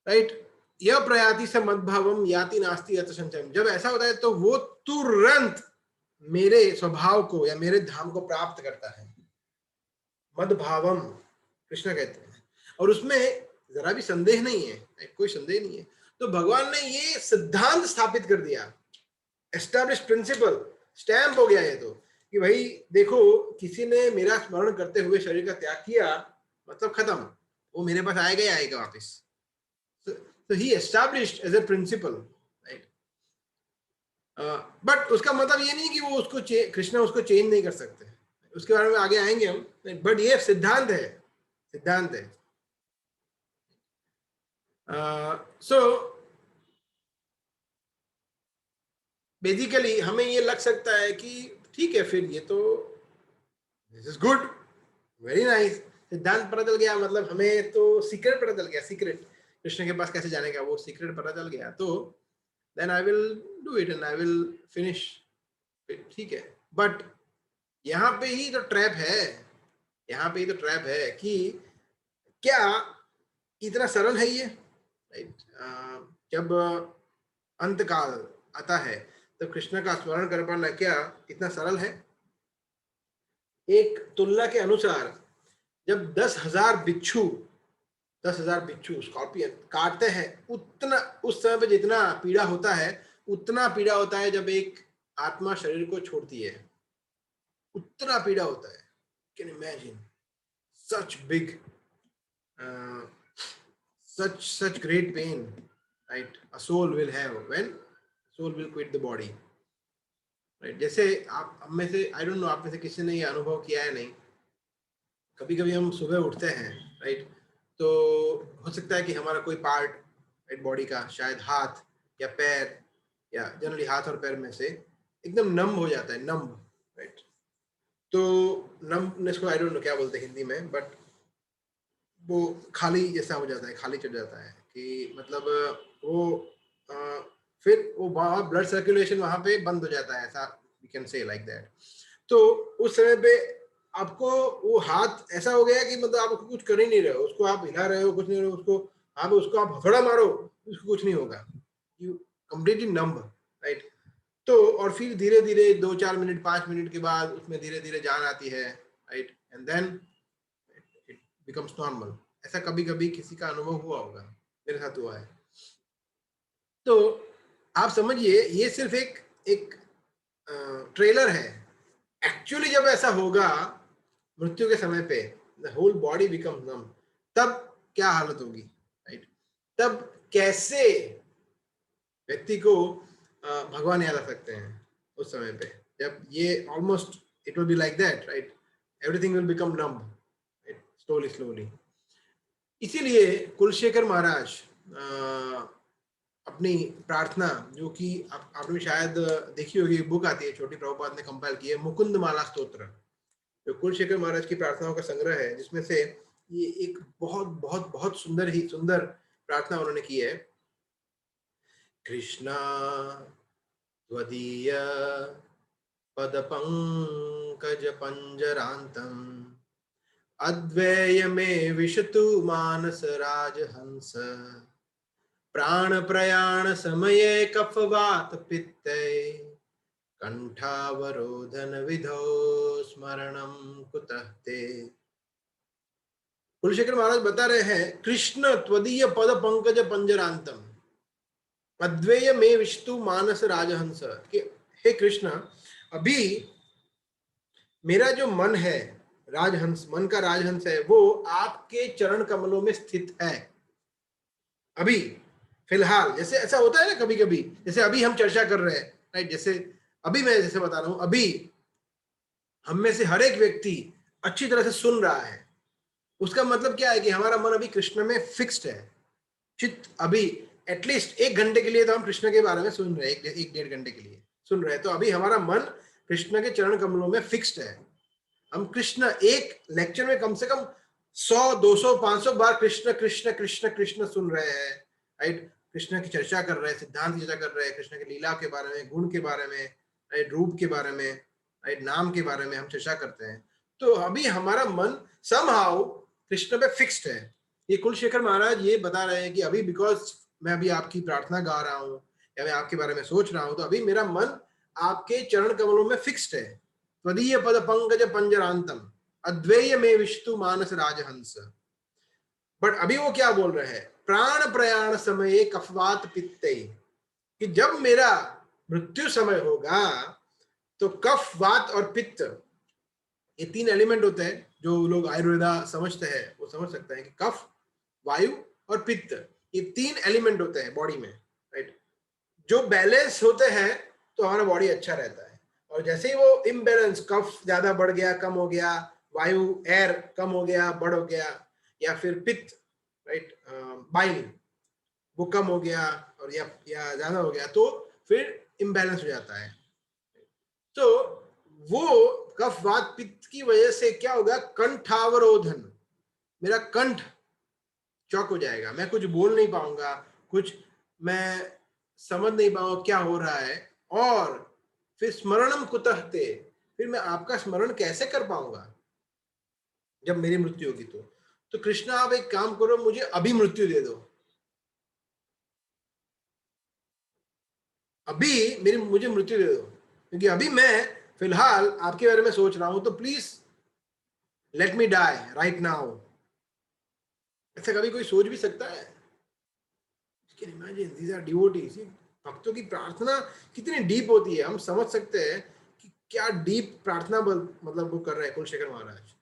Speaker 1: राइट। यह प्रयाति से मद्भावम याति नास्ति अत संचयम, जब ऐसा होता है तो वो तुरंत मेरे स्वभाव को या मेरे धाम को प्राप्त करता है। मद्भावम कृष्ण कहते हैं, और उसमें जरा भी संदेह नहीं है, कोई संदेह नहीं है। तो भगवान ने ये सिद्धांत स्थापित कर दिया, एस्टैब्लिश प्रिंसिपल, स्टैम्प हो गया ये तो, कि भाई देखो, किसी ने मेरा स्मरण करते हुए शरीर का त्याग किया मतलब खत्म, वो मेरे पास आएगा ही आएगा वापस। So he established as a principle, right? But उसका मतलब ये नहीं कि वो उसको कृष्णा उसको चेंज नहीं कर सकते, उसके बारे में आगे आएंगे हम, बट ये सिद्धांत है, सिद्धांत है। सो बेसिकली हमें ये लग सकता है कि ठीक है, फिर ये तो this is good, very nice, सिद्धांत पता चल गया, मतलब हमें तो सीक्रेट पता चल गया, सीक्रेट कृष्ण के पास कैसे जाने का वो सीक्रेट पता चल गया, तो then I will do it and I will finish it, ठीक है। बट यहाँ पे ही तो ट्रैप है, यहाँ पे ही तो ट्रैप है कि क्या इतना सरल है ये, राइट? जब अंत काल आता है तब कृष्ण का स्मरण कर पाना क्या इतना सरल है? एक तुलना के अनुसार जब 10,000 बिच्छू स्कॉर्पियन काटते हैं, उतना उस समय पे जितना पीड़ा होता है उतना पीड़ा होता है जब एक आत्मा शरीर को छोड़ती है, उतना पीड़ा होता है। Can imagine such big, such great pain, right, a soul will have when soul will quit the body, right? जैसे आप में से, आई डोंट नो आप में से किसी ने ये अनुभव किया है नहीं, कभी कभी हम सुबह उठते हैं, राइट, तो हो सकता है कि हमारा कोई पार्ट, राइट, बॉडी का, शायद हाथ या पैर, या जनरली हाथ और पैर में से एकदम नम हो जाता है, नम, राइट। तो नमनेस को आई डोंट नो क्या बोलते हैं हिंदी में, बट वो खाली जैसा हो जाता है, खाली चढ़ जाता है, कि मतलब वो फिर वो ब्लड सर्कुलेशन वहां पे बंद हो जाता है, ऐसा we can say like that. तो उस समय पे आपको वो हाथ ऐसा हो गया कि मतलब आप कुछ कर ही नहीं रहे हो, उसको आप हिला रहे हो, कुछ नहीं रहे हो, उसको आप हथौड़ा मारो, उसको कुछ नहीं होगा, यू कंप्लीटली नंब, राइट। तो और फिर धीरे धीरे 2-4 मिनट 5 मिनट के बाद उसमें धीरे धीरे जान आती है, right, and then it becomes normal. ऐसा कभी कभी किसी का अनुभव हुआ होगा, मेरे साथ हुआ है। तो आप समझिए ये सिर्फ एक ट्रेलर है, एक्चुअली जब ऐसा होगा मृत्यु के समय पे, द होल बॉडी बिकम्स नम, तब क्या हालत होगी, राइट? तब कैसे व्यक्ति को भगवान याद आ सकते हैं उस समय पे, जब ये almost it will be like that, right, everything will become numb, right, slowly. इसीलिए कुलशेखर महाराज अपनी प्रार्थना, जो कि आपने शायद देखी होगी, बुक आती है छोटी, प्रभुपाद ने कंपाइल की है, मुकुंद माला स्तोत्र, जो कुलशेखर महाराज की प्रार्थनाओं का संग्रह है, जिसमें से ये एक बहुत बहुत बहुत सुंदर प्रार्थना उन्होंने की है। कृष्णा त्वदीय पद पंकज पंजरांतम अद्वैय में विशतु मानस राजहंस प्राण प्रयाण समये कफवात पित्ते कंठावरोधन विधो स्मरणम कुतः ते। कुलशेखर महाराज बता रहे हैं, कृष्ण त्वदीय पद पंकज पंजरांतम अद्वैय में विशतु मानस राजहंस, कि हे कृष्ण, अभी मेरा जो मन है, राजहंस, मन का राजहंस है, वो आपके चरण कमलों में स्थित है अभी फिलहाल। जैसे ऐसा होता है ना कभी कभी, जैसे अभी हम चर्चा कर रहे हैं, राइट, जैसे अभी मैं जैसे बता रहा हूं, अभी हम में से हर एक व्यक्ति अच्छी तरह से सुन रहा है। उसका मतलब क्या है कि हमारा मन अभी कृष्ण में फिक्स्ड है। चित्त अभी एटलीस्ट 1 घंटे के लिए तो हम कृष्ण के बारे में सुन रहे हैं, 1-1.5 घंटे के लिए सुन रहे हैं, तो अभी हमारा मन कृष्ण के चरण कमलों में फिक्स्ड है। हम कृष्ण, एक लेक्चर में कम से कम 100, 200, 500 बार कृष्ण कृष्ण कृष्ण कृष्ण सुन रहे हैं, राइट। कृष्ण की चर्चा कर रहे हैं, सिद्धांत की चर्चा कर रहे हैं, कृष्ण की लीला के बारे में, गुण के बारे में, राइट, रूप के बारे में, राइट, नाम के बारे में हम चर्चा करते हैं। तो अभी हमारा मन समहाउ कृष्ण पे फिक्स्ड है। ये कुलशेखर महाराज ये बता रहे हैं कि अभी बिकॉज मैं अभी आपकी प्रार्थना गा रहा हूँ या मैं आपके बारे में सोच रहा हूँ, तो अभी मेरा मन आपके चरण कमलों में फिक्स्ड है। त्वदीय पद पंकज पंजरांतम अद्वैय में विष्णु मानस राजहंस। बट अभी वो क्या बोल रहे हैं, प्राण प्रयाण समय कफवात पित्ते, कि जब मेरा मृत्यु समय होगा तो कफ, वात और पित्त, ये 3 एलिमेंट होते हैं। जो लोग आयुर्वेदा समझते हैं वो समझ सकते हैं कि कफ, वायु और पित्त, ये 3 एलिमेंट होते हैं बॉडी में, राइट। जो बैलेंस होते हैं तो हमारा बॉडी अच्छा रहता है, और जैसे ही वो इम्बैलेंस, कफ ज्यादा बढ़ गया, कम हो गया, वायु एयर कम हो गया, बढ़ हो गया, या फिर पित्त, राइट, बाइल वो कम हो गया और या ज्यादा हो गया, तो फिर इम्बैलेंस हो जाता है। तो वो कफ, वात, पित्त की वजह से क्या होगा, कंठावरोधन, मेरा कंठ चौक हो जाएगा, मैं कुछ बोल नहीं पाऊंगा, कुछ मैं समझ नहीं पाऊंगा क्या हो रहा है, और फिर स्मरणम कुतः ते, फिर मैं आपका स्मरण कैसे कर पाऊंगा जब मेरी मृत्यु होगी। तो कृष्ण आप एक काम करो, मुझे अभी मृत्यु दे दो, अभी मुझे मृत्यु दे दो, क्योंकि अभी मैं फिलहाल आपके बारे में सोच रहा हूं, तो please let me die right now. ऐसा कभी कोई सोच भी सकता है? Can imagine, these are devotees. भक्तों की प्रार्थना कितनी डीप होती है, हम समझ सकते हैं कि क्या डीप प्रार्थना मतलब वो कर रहे हैं कुलशेखर महाराज,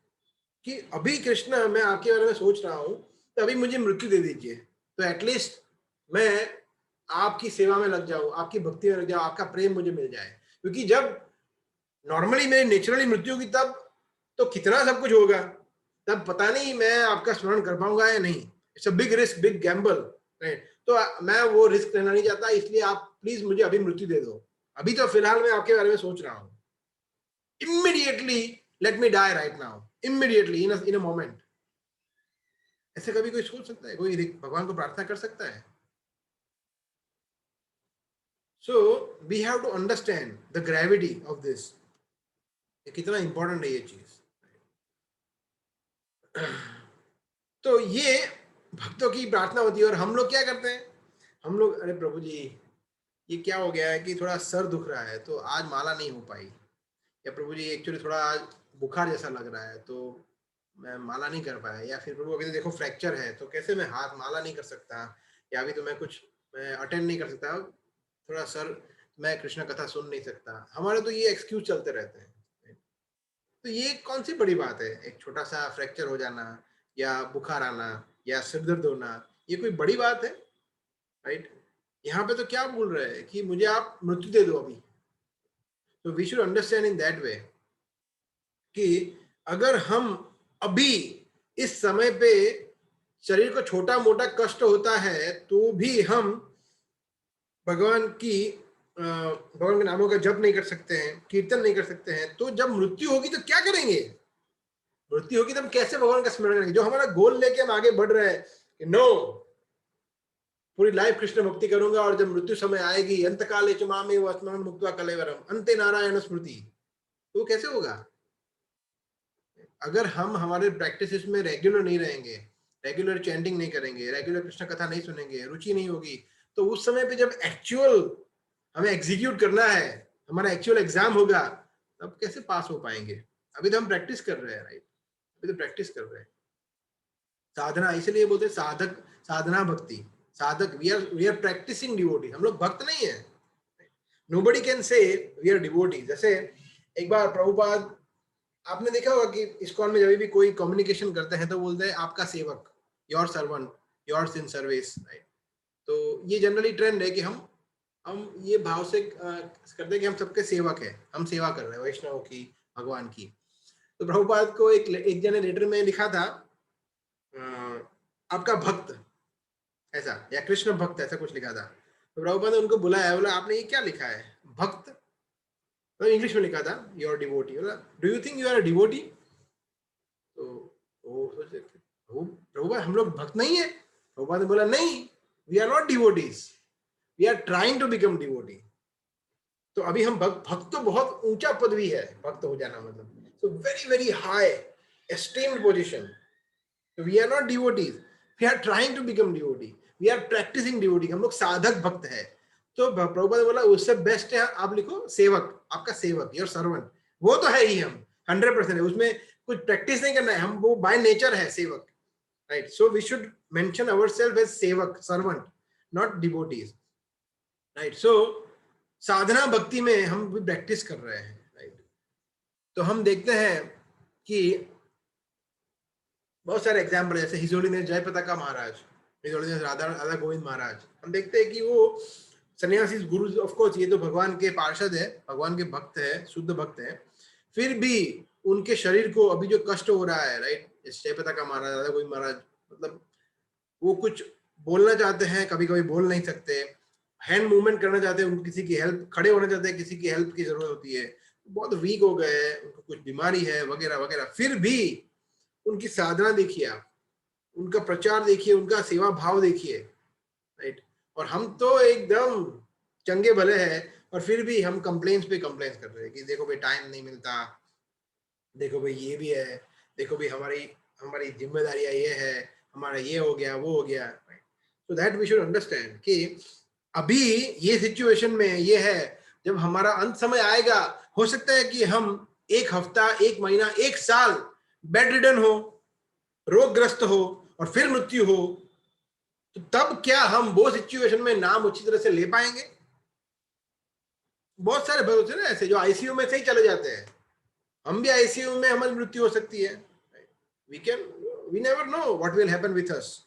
Speaker 1: कि अभी कृष्ण मैं आपके बारे में सोच रहा हूं, तो अभी मुझे मृत्यु दे दीजिए, तो एटलीस्ट मैं आपकी सेवा में लग जाऊं, आपकी भक्ति में लग जाऊं, आपका प्रेम मुझे मिल जाए। क्योंकि जब नॉर्मली मेरी नेचुरली मृत्यु होगी तब तो कितना सब कुछ होगा, तब पता नहीं मैं आपका स्मरण कर पाऊंगा या नहीं। It's a big risk, big Gamble, right. तो मैं वो रिस्क लेना नहीं चाहता, इसलिए आप प्लीज मुझे अभी मृत्यु दे दो। अभी तो फिलहाल मैं आपके बारे में सोच रहा हूँ, immediately let me die right now, immediately in a moment. ऐसे कभी कोई सोच सकता है, कोई भगवान को प्रार्थना कर सकता है? So we have to understand the gravity of this, कितना इंपॉर्टेंट है ये चीज। तो ये भक्तों की प्रार्थना होती है, और हम लोग क्या करते हैं, हम लोग, अरे प्रभु जी ये क्या हो गया है कि थोड़ा सर दुख रहा है तो आज माला नहीं हो पाई, या प्रभु जी एक्चुअली थोड़ा आज बुखार जैसा लग रहा है तो मैं माला नहीं कर पाया, या फिर प्रभु अभी तो देखो फ्रैक्चर है तो कैसे मैं हाथ माला नहीं कर सकता, या अभी तो मैं अटेंड नहीं कर सकता, थोड़ा सर, मैं कृष्ण कथा सुन नहीं सकता। हमारे तो ये एक्सक्यूज चलते रहते हैं। तो ये कौन सी बड़ी बात है, एक छोटा सा फ्रैक्चर हो जाना, या बुखार आना, या सिर दर्द होना, ये कोई बड़ी बात है? राइट। यहाँ पे तो क्या बोल रहे हैं कि मुझे आप मृत्यु दे दो अभी। तो we should understand in that way कि अगर हम अभी इस समय पे शरीर को छोटा मोटा कष्ट होता है तो भी हम भगवान के नामों का जप नहीं कर सकते हैं, कीर्तन नहीं कर सकते हैं, तो जब मृत्यु होगी तो क्या करेंगे? मृत्यु होगी तब कैसे भगवान का स्मरण करेंगे? जो हमारा गोल लेके हम आगे बढ़ रहे हैं कि नो, पूरी लाइफ कृष्ण भक्ति करूंगा, और जब मृत्यु समय आएगी अंत काले च मामेव स्मरण मुक्त्वा कलेवरम अंते नारायण स्मृति, तो कैसे होगा? अगर हम हमारे प्रैक्टिसेस में रेगुलर नहीं रहेंगे, रेगुलर चैंटिंग नहीं करेंगे, रेगुलर कृष्ण कथा नहीं सुनेंगे, रुचि नहीं होगी, तो उस समय पे जब एक्चुअल हमें एग्जीक्यूट करना है, हमारा एक्चुअल एग्जाम होगा, तब कैसे पास हो पाएंगे? अभी तो हम प्रैक्टिस कर रहे हैं, राइट, अभी तो प्रैक्टिस कर रहे हैं। साधना इसलिए बोलते हैं साधक, साधना भक्ति, साधक, वी आर प्रैक्टिसिंग डिवोटी, हम लोग भक्त नहीं है। Nobody can say we are devotee. जैसे एक बार प्रभुपाद आपने देखा होगा कि इस्कॉन में जब भी कोई कम्युनिकेशन करते हैं तो बोलते हैं आपका सेवक, your servant, yours in service, right. तो ये जनरली ट्रेंड है कि हम ये भाव से करते हैं कि हम सबके सेवक हैं, हम सेवा कर रहे हैं वैष्णव की, भगवान की। तो प्रभुपाद को एक जने लेटर में लिखा था आपका भक्त ऐसा, या कृष्ण भक्त ऐसा कुछ लिखा था। तो प्रभुपाद ने उनको बुलाया, बोला आपने ये क्या लिखा है भक्त, तो इंग्लिश में लिखा था योर डिवोटी। बोला do you think you are a devotee? तो वो सोचे प्रभुपाद हम लोग भक्त नहीं है। प्रभुपाद ने बोला नहीं, we are not devotees, we are trying to become devotee. तो अभी हम भक्त तो बहुत ऊंचा पदवी है, भक्त हो जाना मतलब, so very very high esteemed position. So we are not devotees, we are trying to become devotee, we are practicing devotee, हम लोग साधक भक्त है। तो प्रभुपाद ने बोला उससे बेस्ट है आप लिखो सेवक, आपका सेवक, योर सर्वेंट। वो तो है ही, हम 100% है, उसमें कुछ प्रैक्टिस नहीं करना है, हम वो बाय नेचर है सेवक, right. So we should mention ourself as sevak, servant, not devotees, right. So साधना भक्ति में हम भी प्रैक्टिस कर रहे हैं, राइट। तो हम देखते हैं कि बहुत सारे एग्जाम्पल, जैसे हिजोड़ी ने जयपताका महाराज, हिजोड़ी ने राधा गोविंद महाराज, हम देखते हैं कि वो सन्यासी गुरु, ऑफ कोर्स ये तो भगवान के पार्षद है, भगवान के भक्त है, शुद्ध भक्त है, फिर भी उनके शरीर को अभी जो कष्ट हो रहा है, राइट, जयपताका महाराज, राधा गोविंद महाराज, मतलब वो कुछ बोलना चाहते हैं, कभी कभी बोल नहीं सकते, हैंड मूवमेंट करना चाहते हैं, उनको किसी की हेल्प, खड़े होना चाहते हैं, किसी की हेल्प की जरूरत होती है, बहुत वीक हो गए, उनको कुछ बीमारी है वगैरह वगैरह, फिर भी उनकी साधना देखिए आप, उनका प्रचार देखिए, उनका सेवा भाव देखिए, राइट। और हम तो एकदम चंगे भले हैं, और फिर भी हम कंप्लेंट्स पे कंप्लेंट्स कर रहे हैं कि देखो भाई टाइम नहीं मिलता, देखो भाई ये भी है, देखो भाई हमारी जिम्मेदारियां ये है, हमारा ये हो गया वो हो गया, so that we should understand कि अभी ये सिचुएशन में ये है, जब हमारा अंत समय आएगा, हो सकता है कि हम एक हफ्ता, एक महीना, एक साल बेड रिडन हो, रोगग्रस्त हो, और फिर मृत्यु हो, तो तब क्या हम वो सिचुएशन में नाम अच्छी तरह से ले पाएंगे? बहुत सारे भक्त होते हैं ना ऐसे जो आईसीयू में से ही चले जाते हैं, हम भी आईसीयू में हमारी मृत्यु हो सकती है, we never know what will happen with us.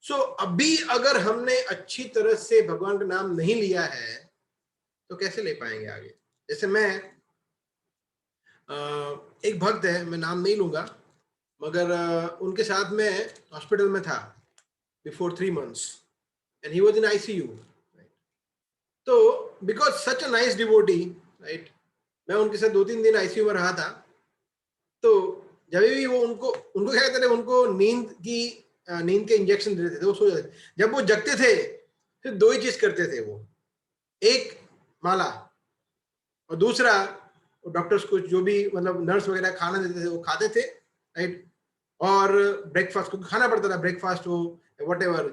Speaker 1: So अभी अगर हमने अच्छी तरह से भगवान का नाम नहीं लिया है तो कैसे ले पाएंगे आगे? जैसे मैं एक भक्त है, मैं नाम नहीं लूंगा, मगर उनके साथ में हॉस्पिटल में था before 3 months and he was in ICU, तो because such a nice devotee, right, मैं उनके साथ 2-3 दिन आईसीयू में रहा था। तो जब भी वो उनको क्या कहते थे, उनको नींद के इंजेक्शन देते थे, वो सो जाते थे। जब वो जगते थे फिर 2 ही चीज करते थे वो, एक माला, और दूसरा डॉक्टर्स को जो भी मतलब नर्स वगैरह खाना देते थे वो खाते थे, राइट, और ब्रेकफास्ट को खाना पड़ता था, ब्रेकफास्ट हो व्हाटएवर,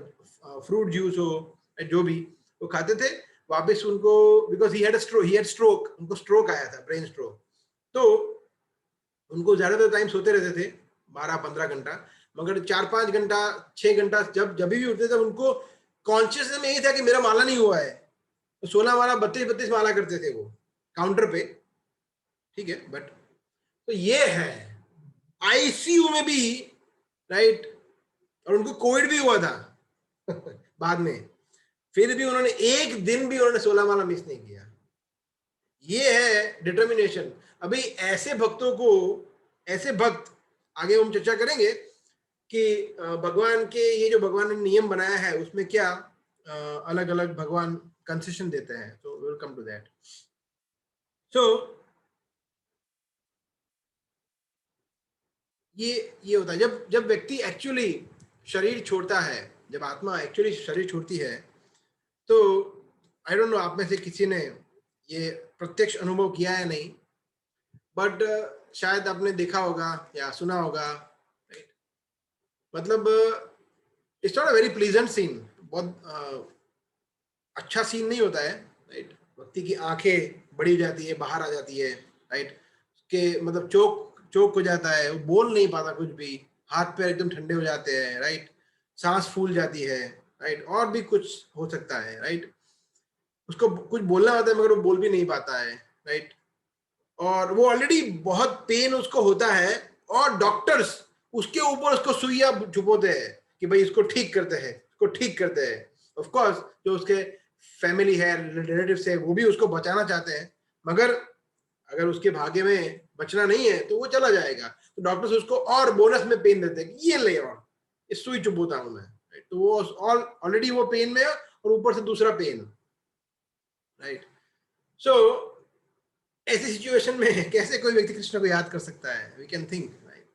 Speaker 1: फ्रूट जूस हो, जो भी वो खाते थे। वापस उनको, बिकॉज ही हैड स्ट्रोक, उनको स्ट्रोक आया था, ब्रेन स्ट्रोक, तो उनको ज्यादातर टाइम सोते रहते थे 12-15 घंटा, मगर 4-5 घंटा 6 घंटा जब भी उठते थे उनको कॉन्शियसनेस में यही था कि मेरा माला नहीं हुआ है, तो 16 माला 32 माला करते थे वो काउंटर पे, ठीक है। बट तो ये है आईसीयू में भी, राइट, और उनको कोविड भी हुआ था बाद में, फिर भी उन्होंने एक दिन भी 16 माला मिस नहीं किया। ये है डिटर्मिनेशन। अभी ऐसे भक्तों को, ऐसे भक्त, आगे हम चर्चा करेंगे कि भगवान के ये जो भगवान ने नियम बनाया है उसमें क्या अलग अलग भगवान कंसेशन देते हैं, तो विल कम टू दैट। सो ये होता है जब व्यक्ति एक्चुअली शरीर छोड़ता है, जब आत्मा एक्चुअली शरीर छोड़ती है, तो आई डोंट नो आप में से किसी ने ये प्रत्यक्ष अनुभव किया है नहीं, बट शायद आपने देखा होगा या सुना होगा, राइट, मतलब it's not a very pleasant scene, बहुत अच्छा सीन नहीं होता है, राइट। व्यक्ति की आंखें बड़ी हो जाती है, बाहर आ जाती है, राइट, के मतलब चोक हो जाता है, वो बोल नहीं पाता कुछ भी, हाथ पैर एकदम ठंडे हो जाते हैं, राइट, सांस फूल जाती है, राइट, और भी कुछ हो सकता है, राइट, उसको कुछ बोलना होता है मगर वो बोल भी नहीं पाता है, राइट, और वो ऑलरेडी बहुत पेन उसको होता है, और डॉक्टर्स उसके ऊपर उसको सुइया चुपोते हैं कि भाई इसको ठीक करते हैं, इसको ठीक करते हैं। ऑफ कोर्स जो उसके फैमिली है, रिलेटिव्स है, वो भी उसको बचाना चाहते हैं, मगर अगर उसके भाग्य में बचना नहीं है तो वो चला जाएगा। तो डॉक्टर्स उसको और बोनस में पेन देते हैं कि ये ले और इस सुई चुभोता हूं मैं, तो वो ऑलरेडी वो पेन में है और ऊपर से दूसरा पेन, राइट। सो ऐसी सिचुएशन में कैसे कोई व्यक्ति कृष्ण को याद कर सकता है? We can think, right.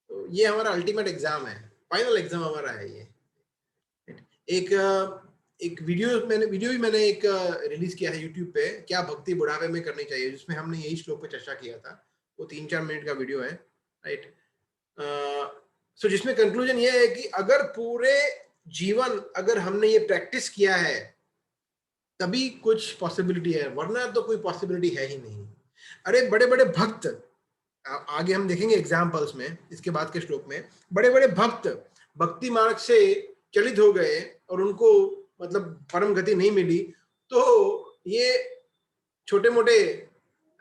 Speaker 1: तो ये हमारा अल्टीमेट एग्जाम है, फाइनल एग्जाम हमारा है ये। एक वीडियो भी मैंने एक रिलीज किया है यूट्यूब पे, क्या भक्ति बुढ़ापे में करनी चाहिए, जिसमें हमने यही श्लोक पे चर्चा किया था। वो 3-4 मिनट का वीडियो है, राइट। सो जिसमें कंक्लूजन ये है कि अगर पूरे जीवन अगर हमने ये प्रैक्टिस किया है तभी कुछ पॉसिबिलिटी है, वरना तो कोई पॉसिबिलिटी है ही नहीं। अरे बड़े बड़े भक्त, आगे हम देखेंगे एग्जाम्पल्स में, इसके बाद के श्लोक में, बड़े बड़े भक्त भक्ति मार्ग से चलित हो गए और उनको मतलब परम गति नहीं मिली। तो ये छोटे मोटे,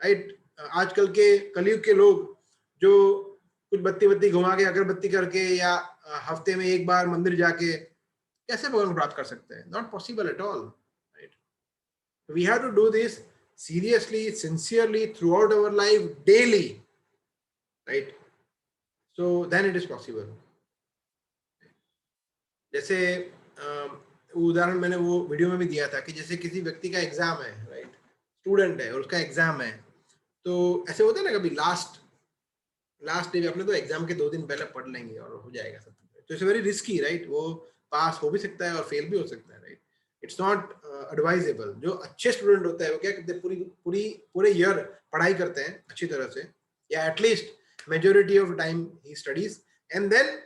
Speaker 1: राइट, आजकल के कलयुग के लोग जो कुछ बत्ती घुमा के, अगरबत्ती करके, या हफ्ते में एक बार मंदिर जाके कैसे भगवान प्राप्त कर सकते हैं? Not possible at all, right. We have to do this seriously, sincerely throughout our life, daily, right? So then it is possible. जैसे उदाहरण मैंने वो वीडियो में भी दिया था कि जैसे किसी व्यक्ति का एग्जाम है, राइट, स्टूडेंट है और उसका एग्जाम है, तो ऐसे होता है ना, कभी लास्ट डे अपने तो एग्जाम के 2 दिन पहले पढ़ लेंगे और हो जाएगा सब, तो इट्स वेरी रिस्की, राइट। वो पास हो भी सकता है और फेल भी हो सकता है, राइट। It's not advisable. जो अच्छे स्टूडेंट होते हैं वो क्या करते हैं, पूरे ईयर पढ़ाई करते हैं अच्छी तरह से, या एटलीस्ट मेजोरिटी ऑफ टाइम ही स्टडीज, एंड देन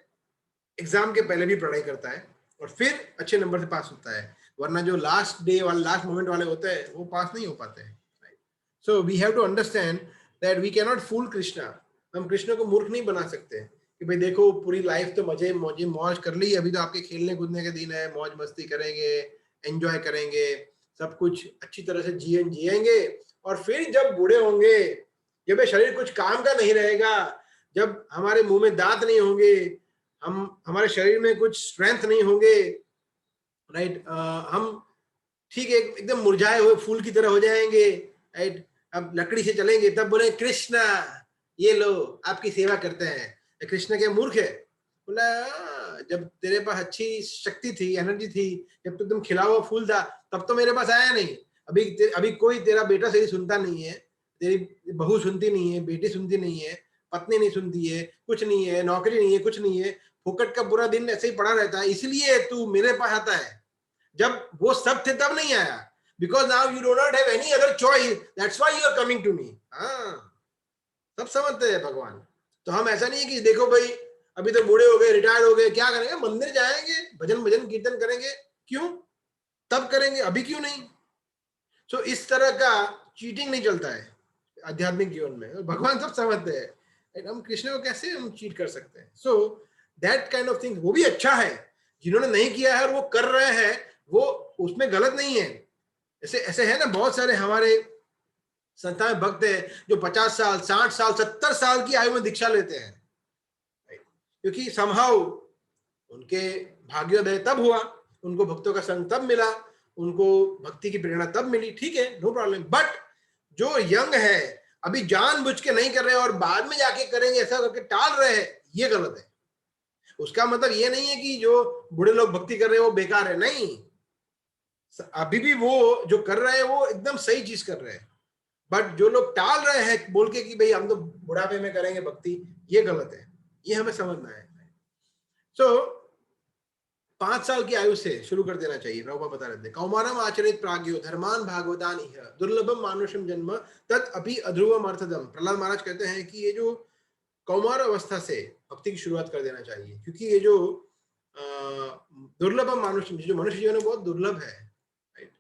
Speaker 1: एग्जाम के पहले भी पढ़ाई करता है और फिर अच्छे नंबर से पास होता है। वरना जो लास्ट डे वाले, लास्ट मोमेंट वाले होते हैं, वो पास नहीं हो पाते हैं, right. So we have to understand that we can not fool Krishna. हम कृष्ण को मूर्ख नहीं बना सकते कि भाई देखो पूरी लाइफ तो मौज कर ली, अभी तो आपके खेलने कूदने के दिन है, मौज मस्ती करेंगे, एंजॉय करेंगे, सब कुछ अच्छी तरह से जिएंगे, और फिर जब बूढ़े होंगे, जब ये शरीर कुछ काम का नहीं रहेगा, जब हमारे मुंह में दांत नहीं होंगे, हमारे शरीर में कुछ स्ट्रेंथ नहीं होंगे, राइट, हम ठीक है एकदम मुरझाए हुए फूल की तरह हो जाएंगे, राइट। अब लकड़ी से चलेंगे, तब बोले कृष्णा ये लो आपकी सेवा करते हैं। कृष्ण क्या मूर्ख है? बोला जब तेरे पास अच्छी शक्ति थी, एनर्जी थी, जब तो तुम खिला हुआ फूल था, तब तो मेरे पास आया नहीं। अभी कोई तेरा बेटा सही सुनता नहीं है, तेरी बहू सुनती नहीं है, बेटी सुनती नहीं है, पत्नी नहीं सुनती है, कुछ नहीं है, नौकरी नहीं है, कुछ नहीं है, फुकट का पूरा दिन ऐसे ही पड़ा रहता है, इसलिए तू मेरे पास आता है। जब वो सब थे तब नहीं आया, because now you do not have any other choice, that's why you are coming to me. सब समझते हैं भगवान। तो हम ऐसा नहीं है कि देखो भाई अभी तो बूढ़े हो गए, रिटायर्ड हो गए, क्या करेंगे? मंदिर जाएंगे, भजन कीर्तन करेंगे, क्यों? तब करेंगे, अभी क्यों नहीं? सो इस तरह का चीटिंग नहीं चलता है आध्यात्मिक जीवन में। भगवान सब समझते हैं, हम कृष्ण को कैसे हम चीट कर सकते हैं? So that kind of thing, वो भी अच्छा है। जिन्होंने नहीं किया है और वो कर रहे हैं, वो उसमें गलत नहीं है। ऐसे है ना, बहुत सारे हमारे संतान भक्त है जो 50 साल, 60 साल, 70 साल की आयु में दीक्षा लेते हैं, क्योंकि समहाउ उनके भाग्योदय तब हुआ, उनको भक्तों का संग तब मिला, उनको भक्ति की प्रेरणा तब मिली, ठीक है, नो प्रॉब्लम। बट जो यंग है, अभी जानबूझ के नहीं कर रहे और बाद में जाके करेंगे, ऐसा करके टाल रहे हैं, ये गलत है। उसका मतलब ये नहीं है कि जो बूढ़े लोग भक्ति कर रहे हैं वो बेकार है, नहीं, अभी भी वो जो कर रहे हैं वो एकदम सही चीज कर रहे हैं। बट जो लोग टाल रहे हैं बोल के कि भाई हम तो बुढ़ापे में करेंगे भक्ति, ये गलत है, ये हमें समझना है। सो 5 साल की आयु से शुरू कर देना चाहिए। प्रभुपाद बता रहे थे, कौमारम आचरित प्राज्ञो धर्मान भागवतान इह दुर्लभम मानुषम जन्म तत् अपि अध्रुवम अर्थदम। प्रहलाद महाराज कहते हैं कि ये जो कौमार अवस्था से भक्ति की शुरुआत कर देना चाहिए, क्योंकि ये जो दुर्लभम मानुषम, जो मनुष्य जीवन में बहुत दुर्लभ है, राइट,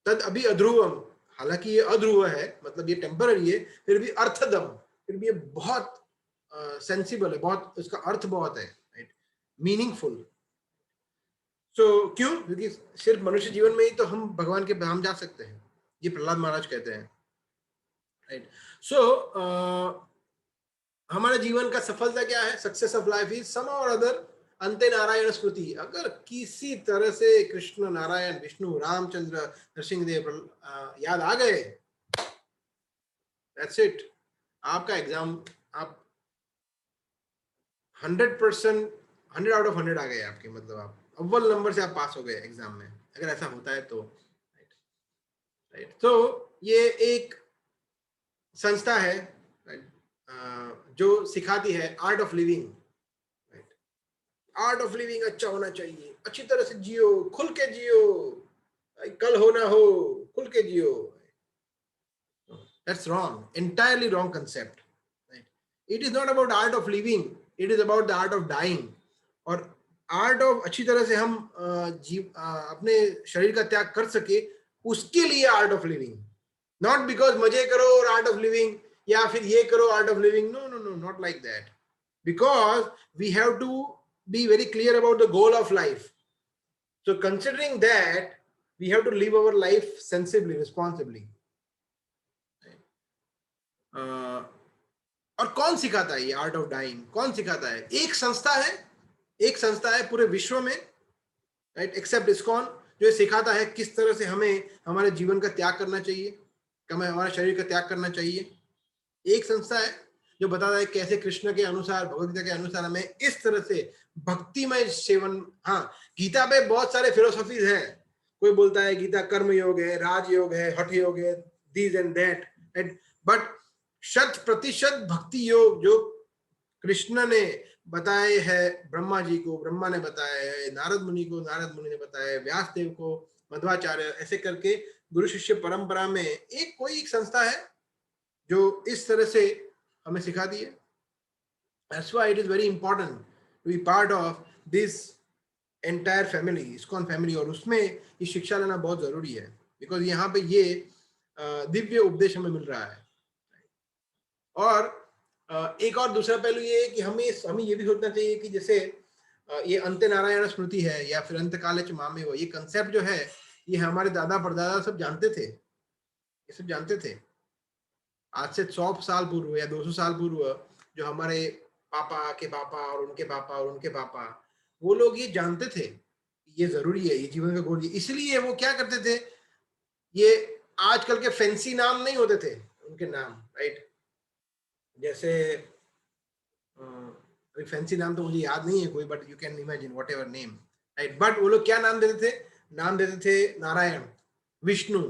Speaker 1: तद अभी अध्रुवम, हालांकि ये अध्रुव है, मतलब ये टेम्पररी है, फिर भी अर्थदम, फिर भी ये बहुत सेंसिबल है, बहुत, इसका अर्थ बहुत है, राइट, मीनिंगफुल। सो क्यों? क्योंकि सिर्फ मनुष्य जीवन में ही तो हम भगवान के धाम जा सकते हैं, ये प्रहलाद महाराज कहते हैं। राइट? सो हमारे जीवन का सफलता क्या है? Success of life is some और अदर अंते नारायण स्मृति। अगर किसी तरह से कृष्ण, नारायण, विष्णु, रामचंद्र, नरसिंहदेव याद आ गए, दैट्स इट, आपका एग्जाम, आप 100%, 100 आउट ऑफ 100 आ गए आपके, मतलब आप अव्वल नंबर से आप पास हो गए एग्जाम में, अगर ऐसा होता है तो। राइट? तो ये एक संस्था है, जो सिखाती है art of living. Art of living अच्छा होना चाहिए, अच्छी तरह से जियो, खुल के जियो, कल हो ना हो, खुल के जियो। That's wrong, entirely wrong concept. Right? It is not about art of living, it is about the art of dying. और आर्ट ऑफ अच्छी तरह से हम अपने शरीर का त्याग कर सके, उसके लिए art of living, not because मजे करो और आर्ट ऑफ लिविंग, या फिर ये करो art of living. No no no, not like that, because we have to be very clear about the goal of life. So considering that, we have to live our life sensibly, responsibly. और कौन सिखाता है ये art of dying? कौन सिखाता है? एक संस्था है पूरे विश्व में, राइट, एक्सेप्ट इस्कॉन, जो ये सिखाता है किस तरह से हमें हमारे जीवन का त्याग करना चाहिए, हमें हमारे शरीर का त्याग करना चाहिए। एक संस्था है जो बताता है कैसे कृष्ण के अनुसार, भगवद गीता के अनुसार हमें इस तरह से भक्तिमय सेवन। हाँ, गीता पे बहुत सारे फिलोसफीज हैं। कोई बोलता है गीता कर्म योग है, राज योग है, हठ योग है, this and that, right? But 100% भक्ति योग जो कृष्ण ने बताए है, ब्रह्मा जी को ब्रह्मा ने बताया है, नारद मुनि को नारद मुनि ने बताया है, व्यास देव को मध्वाचार्य, ऐसे करके गुरु शिष्य परंपरा में कोई एक संस्था है जो इस तरह से हमें सिखा दी है। That's why it is very important to be part of this entire family, ISKCON family, और उसमें ये शिक्षा लेना बहुत जरूरी है, बिकॉज यहाँ पे ये दिव्य उपदेश हमें मिल रहा है। और एक और दूसरा पहलू ये है कि हमें ये भी सोचना चाहिए कि जैसे ये अंत्य नारायण स्मृति है या फिर अंत काले च मामेव, ये कंसेप्ट जो है ये हमारे दादा परदादा सब जानते थे, ये सब जानते थे। आज से 100 साल पूर्व या 200 साल पूर्व जो हमारे पापा के पापा और उनके पापा और उनके पापा, वो लोग ये जानते थे ये जरूरी है, ये जीवन का गोल है। इसलिए वो क्या करते थे, ये आजकल के फैंसी नाम नहीं होते थे उनके नाम, राइट? जैसे फैंसी नाम तो मुझे याद नहीं है कोई, but you can imagine what ever name, right? But वो लोग क्या नाम देते थे? नाम देते थे नारायण, विष्णु,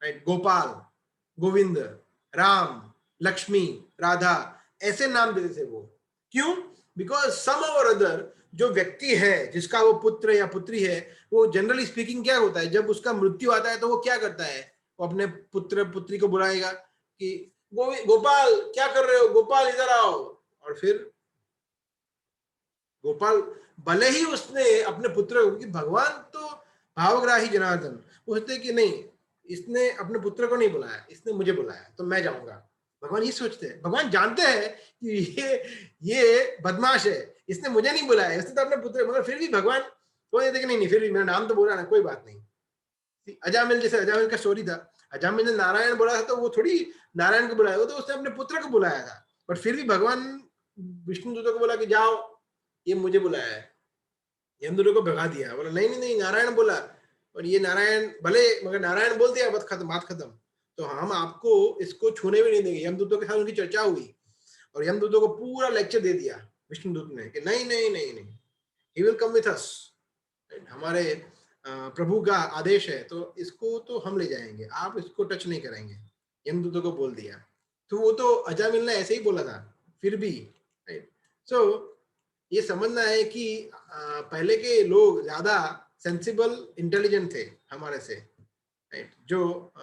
Speaker 1: राइट, गोपाल, गोविंद, राम, लक्ष्मी, राधा, ऐसे नाम देते थे वो। क्यों? बिकॉज सम और अदर जो व्यक्ति है जिसका वो पुत्र या पुत्री है, वो जनरली स्पीकिंग क्या होता है, जब उसका मृत्यु आता है तो वो क्या करता है, वो अपने पुत्र पुत्री को बुलाएगा कि गोपाल क्या कर रहे हो, गोपाल इधर आओ। और फिर गोपाल, भले ही उसने अपने पुत्र को, कि भगवान तो भावग्राही जनार्दन, सोचते कि नहीं इसने अपने पुत्र को नहीं बुलाया, इसने मुझे बुलाया तो मैं जाऊंगा। भगवान ये सोचते हैं, भगवान जानते हैं कि ये बदमाश है, इसने मुझे नहीं बुलाया, इसने तो अपने पुत्र, मगर फिर भी भगवान तो देते कि नहीं फिर भी मेरा नाम तो बोला ना, कोई बात नहीं। अजामिल, जैसे अजामिल का स्टोरी था, अजामिल ने नारायण बोला था तो वो थोड़ी नारायण को बुलाया, वो तो उसने अपने पुत्र को बुलाया था। बट फिर भी भगवान विष्णु दूतों को बोला कि जाओ, ये मुझे बुलाया है। यमदूतों को भगा दिया, बोला नहीं नहीं नहीं नारायण बोला, और ये नारायण भले, मगर नारायण बोल दिया, बात खत्म, तो हम आपको इसको छूने भी नहीं देंगे। यमदूतों के साथ उनकी चर्चा हुई और यमदूतों को पूरा लेक्चर दे दिया विष्णुदूत ने कि नहीं नहीं नहीं नहीं, he will come with us, हमारे प्रभु का आदेश है तो इसको तो हम ले जाएंगे, आप इसको टच नहीं करेंगे। यमदूतों को बोल दिया, तो वो तो अजामिल ने ऐसे ही बोला था फिर भी, राइट? सो ये समझना है कि पहले के लोग ज्यादा सेंसिबल, इंटेलिजेंट थे हमारे से, राइट? जो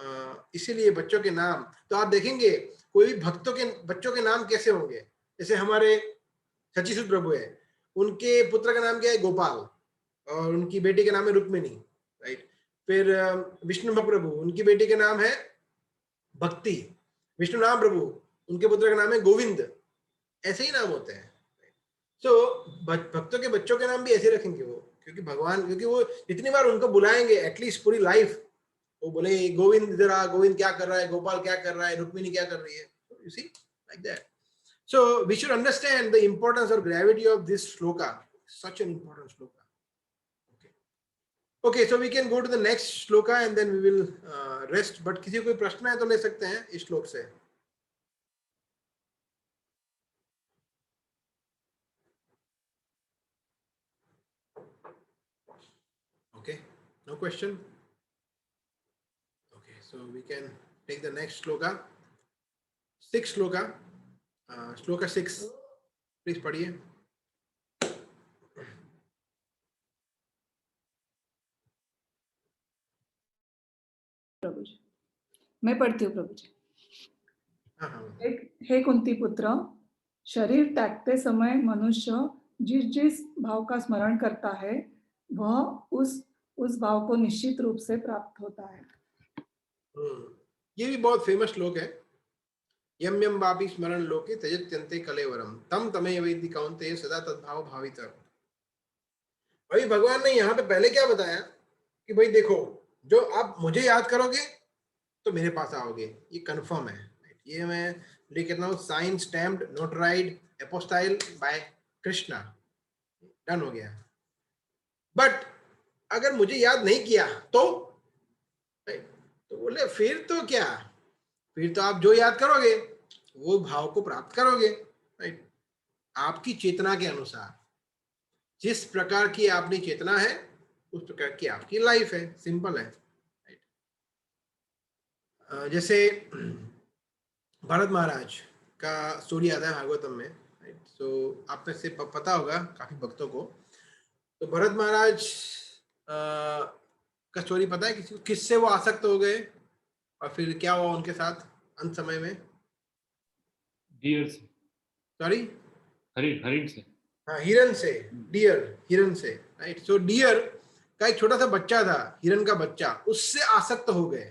Speaker 1: इसीलिए बच्चों के नाम, तो आप देखेंगे कोई भी भक्तों के बच्चों के नाम कैसे होंगे। जैसे हमारे सचिसुत प्रभु है, उनके पुत्र का नाम क्या है? गोपाल, और उनकी बेटी का नाम है रुक्मिणी, राइट? फिर विष्णु भक्त प्रभु, उनकी बेटी का नाम है भक्ति। विष्णु नाम प्रभु, उनके पुत्र का नाम है गोविंद। ऐसे ही नाम होते हैं। तो भक्तों के बच्चों के नाम भी ऐसे रखेंगे वो, क्योंकि भगवान, क्योंकि वो जितनी बार उनको बुलाएंगे एटलीस्ट पूरी लाइफ, वो बोले गोविंद इधर आ, गोविंद क्या कर रहा है, गोपाल क्या कर रहा है, रुक्मिणी क्या कर रही है. You see, like that. So we should understand the importance or gravity of this shloka. Such an important shloka. Okay. Okay, so we can go to the next shloka and then we will rest. But किसी को कोई प्रश्न है तो ले सकते हैं इस श्लोक से. Okay, no question. Okay, so we can take the next shloka. Sixth shloka. Shloka 6 please पढ़िए.
Speaker 6: प्रभु जी, मैं पढ़ती हूँ प्रभु जी.
Speaker 1: हाँ हाँ.
Speaker 6: हे कुंती पुत्र, शरीर त्यागते समय मनुष्य जिस जिस भाव का स्मरण करता है वह उस भाव को निश्चित रूप से प्राप्त होता है.
Speaker 1: ये भी बहुत फेमस श्लोक है. यम यम वापि स्मरण लोके त्यजत्यन्ते कलेवरम तम तमे वेदि कौन्तेय सदा तद्भाव भावितः. भाई भगवान ने यहाँ पे पहले क्या बताया कि भाई देखो, जो आप मुझे याद करोगे तो मेरे पास आओगे, ये कंफर्म है. ये मैं लिख कहता हूँ, sign stamped notarized apostille by Krishna, done हो गया. बट अगर मुझे याद नहीं किया तो बोले फिर तो क्या, फिर तो आप जो याद करोगे वो भाव को प्राप्त करोगे. राइट. आपकी चेतना के अनुसार, जिस प्रकार की आपकी चेतना है उस प्रकार की आपकी लाइफ है. सिंपल है. राइट. जैसे भरत महाराज का स्टोरी आता है भागवतम में. राइट. सो आप में से पता होगा काफी भक्तों को. तो भरत महाराज का स्टोरी पता है किसी को, किससे वो आसक्त हो गए और फिर क्या हुआ उनके साथ अंत समय में?
Speaker 3: डियर से.
Speaker 1: सॉरी,
Speaker 3: हरिण से.
Speaker 1: हाँ, हिरन से. डियर, हिरन से. राइट. सो डियर का एक छोटा सा बच्चा था, हिरन का बच्चा, उससे आसक्त हो गए.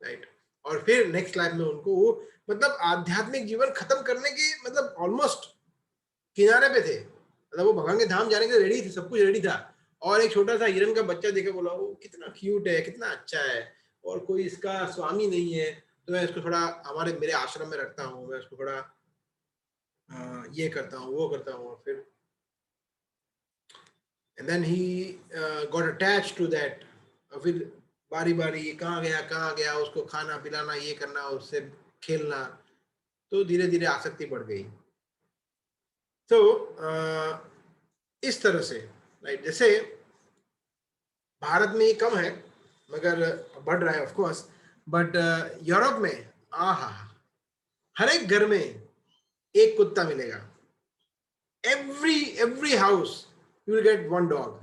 Speaker 1: राइट. और फिर नेक्स्ट लाइफ में उनको वो मतलब आध्यात्मिक जीवन खत्म करने के मतलब ऑलमोस्ट किनारे पे थे. मतलब वो भगवान के धाम जाने के लिए रेडी थे, सब कुछ रेडी था. और एक छोटा सा हिरन का बच्चा देखा, बोला वो कितना क्यूट है, कितना अच्छा है, और कोई इसका स्वामी नहीं है, तो मैं इसको थोड़ा मेरे आश्रम में रखता हूँ, मैं इसको थोड़ा ये करता हूँ, वो करता हूँ. और फिर and then he got attached to that. फिर बारी बारी कहाँ गया, उसको खाना पिलाना, ये करना, उससे खेलना, तो धीरे धीरे आसक्ति बढ़ गई. तो इस तरह से. राइट. जैसे भारत में ये कम है मगर बढ़ रहा है ऑफ कोर्स, बट यूरोप में हर एक घर में एक कुत्ता मिलेगा. Every house you will get one dog.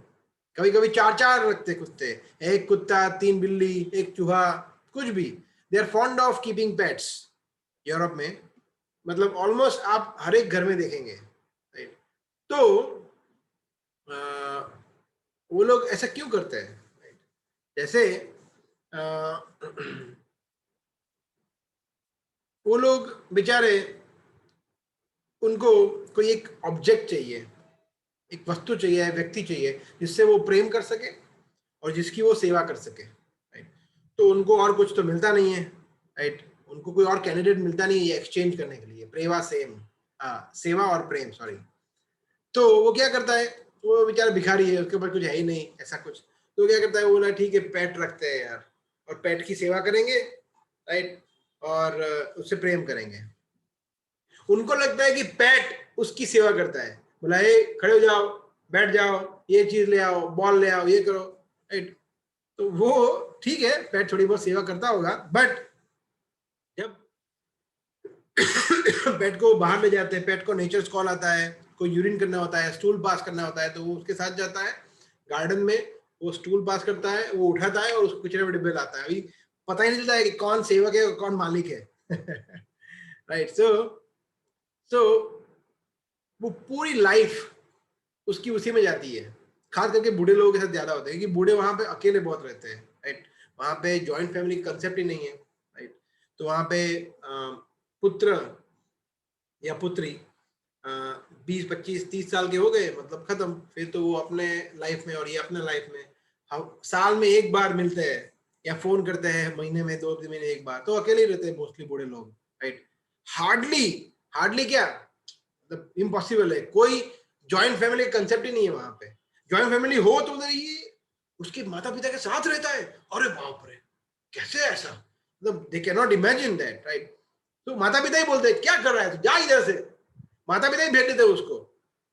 Speaker 1: कभी कभी 4 रखते कुत्ते, एक कुत्ता, 3 बिल्ली, एक चूहा, कुछ भी. They are fond of keeping pets Europe में. मतलब ऑलमोस्ट आप हर एक घर में देखेंगे. राइट. तो वो लोग ऐसा क्यों करते हैं? जैसे वो लोग बेचारे, उनको कोई एक ऑब्जेक्ट चाहिए, एक वस्तु चाहिए, व्यक्ति चाहिए जिससे वो प्रेम कर सके और जिसकी वो सेवा कर सके. राइट. तो उनको और कुछ तो मिलता नहीं है. राइट. उनको कोई और कैंडिडेट मिलता नहीं है एक्सचेंज करने के लिए. सेवा और प्रेम, सॉरी. तो वो क्या करता है, वो बेचारा भिखारी है, उसके पास कुछ है ही नहीं ऐसा कुछ. तो क्या करता है, वो बोला ठीक है पेट रखते हैं यार, और पेट की सेवा करेंगे. राइट. और उससे प्रेम करेंगे. उनको लगता है कि पेट उसकी सेवा करता है. बोला हे खड़े हो जाओ, बैठ जाओ, ये चीज ले आओ, बॉल ले आओ, ये करो. राइट. तो वो ठीक है, पेट थोड़ी बहुत सेवा करता होगा, बट जब पेट को बाहर ले जाते हैं, पेट को नेचर कॉल आता है, कोई यूरिन करना होता है, स्टूल पास करना होता है, तो वो उसके साथ जाता है गार्डन में, वो स्टूल पास करता है, वो उठाता है और उसको कचरे में डिब्बे लाता है. अभी पता ही नहीं चलता है कि कौन सेवक है कौन मालिक है. राइट. सो वो पूरी लाइफ उसकी उसी में जाती है. खास करके बूढ़े लोगों के साथ ज्यादा होता है, क्योंकि बूढ़े वहां पे अकेले बहुत रहते हैं. राइट. वहां पे जॉइंट फैमिली कंसेप्ट ही नहीं है. राइट. तो वहां पे पुत्र या पुत्री 20, 25, 30 साल के हो गए, मतलब खत्म. फिर तो वो अपने लाइफ में और ये अपने लाइफ में. हम साल में एक बार मिलते हैं, या फोन करते हैं महीने में 2 महीने एक बार, तो अकेले ही रहते हैं मोस्टली बूढ़े लोग, राइट। हार्डली क्या, मतलब इम्पॉसिबल है, कोई जॉइंट फैमिली का कंसेप्ट ही नहीं है वहां पे। जॉइंट फैमिली हो तो उधर ये उसके माता पिता के साथ रहता है, अरे बाप रे कैसे ऐसा, मतलब they can not imagine that, right. तो माता पिता ही बोलते हैं क्या कर रहा है तो जा इधर से, माता पिता ही भेज देते उसको,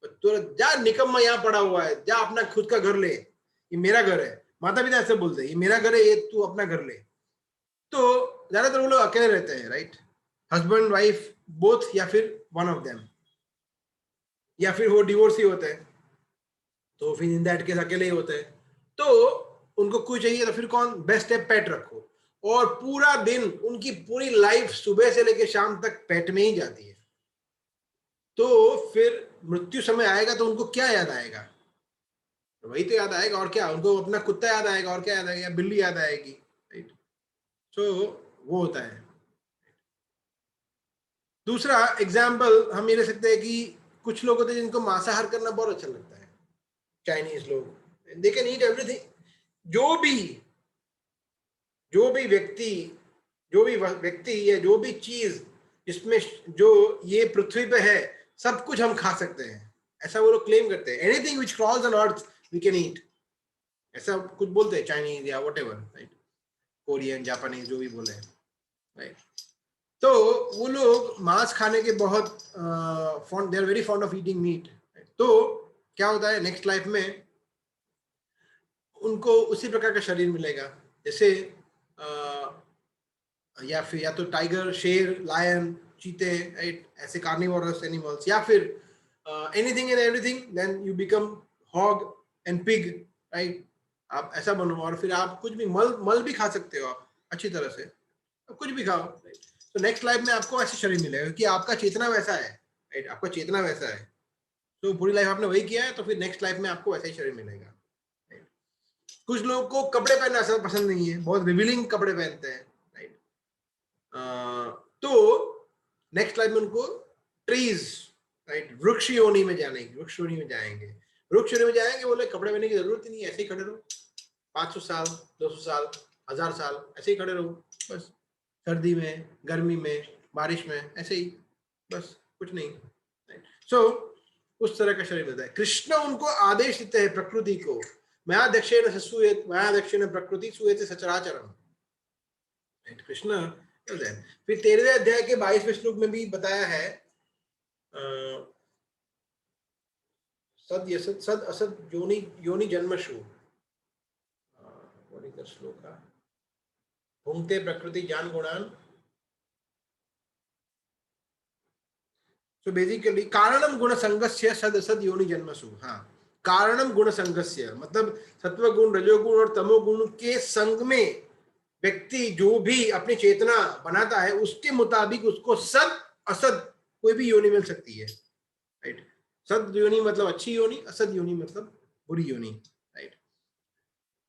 Speaker 1: तो जा निकम्मा यहाँ पड़ा हुआ है, जा अपना खुद का घर ले, ये मेरा घर है। माता पिता ऐसे बोलते हैं ये मेरा घर है, ये तू अपना घर ले। तो ज्यादातर वो लोग अकेले रहते हैं, राइट, हस्बैंड वाइफ बोथ, या फिर वन ऑफ देम, या फिर वो डिवोर्स ही होते हैं, तो फिर इन दैट केस अकेले ही होते हैं। तो उनको कोई चाहिए तो फिर कौन, बेस्ट है पेट रखो, और पूरा दिन उनकी पूरी लाइफ सुबह से लेकर शाम तक पेट में ही जाती है। तो फिर मृत्यु समय आएगा तो उनको क्या याद आएगा, तो वही तो याद आएगा, और क्या, उनको अपना कुत्ता याद आएगा, और क्या याद आएगा, बिल्ली याद आएगी, राइट। तो वो होता है। दूसरा एग्जाम्पल हम ये ले सकते हैं कि कुछ लोग होते हैं जिनको मांसाहार करना बहुत अच्छा लगता है, चाइनीज लोग, दे कैन ईट एवरीथिंग। जो भी व्यक्ति या जो भी चीज जिसमें जो ये पृथ्वी पे है सब कुछ हम खा सकते हैं, ऐसा वो लोग क्लेम करते हैं। Anything which crawls on earth we can eat, ऐसा कुछ बोलते हैं चाइनीज या व्हाटएवर, राइट, कोरियन जापानीज जो भी बोले, राइट। तो वो लोग मांस खाने के बहुत they are very fond of eating meat. तो क्या होता है नेक्स्ट लाइफ में उनको उसी प्रकार का शरीर मिलेगा, जैसे या तो टाइगर, शेर, लायन, चीते, राइट, ऐसे कार्निवोरस एनिमल्स, या फिर anything and everything, then you become hog and pig, right. आप ऐसा बनो, और फिर आप कुछ भी मल भी खा सकते हो आप अच्छी तरह से, कुछ भी खाओ, राइट। तो नेक्स्ट लाइफ में आपको ऐसे शरीर मिलेगा क्योंकि आपका चेतना वैसा है, राइट, आपका चेतना वैसा है। तो पूरी लाइफ आपने वही किया है, तो फिर नेक्स्ट लाइफ में आपको वैसा ही शरीर मिलेगा। कुछ लोगों को कपड़े पहनना ऐसा पसंद नहीं है, बहुत रिवीलिंग कपड़े पहनते हैं, राइट। तो नेक्स्ट लाइफ में उनको ट्रीज, राइट, वृक्ष योनि में जाएंगे, बोले कपड़े पहनने की जरूरत ही नहीं है, ऐसे ही खड़े रहो, 500 साल 200 साल 1000 साल ऐसे ही खड़े रहो, बस, सर्दी में, गर्मी में, बारिश में, ऐसे ही, बस कुछ नहीं, सो उस तरह का शरीर मिलता है। कृष्ण उनको आदेश देते हैं प्रकृति को, मया दक्षिण प्रकृति सूयते सचराचरम, कृष्ण। फिर 13वें अध्याय के 22वें श्लोक में भी बताया है सद असद योनि जन्मशु, श्लोक भुंक्ते प्रकृति जान गुणान। तो बेसिकली कारणम गुण संगस्य सद असद योनि जन्मसु, हाँ, कारणम गुण संगस्य मतलब सत्व गुण, रजोगुण और तमोगुण के संग में व्यक्ति जो भी अपनी चेतना बनाता है उसके मुताबिक उसको सद असद कोई भी योनि मिल सकती है, राइट। सद योनि मतलब अच्छी योनि, असद योनि मतलब बुरी योनि, राइट।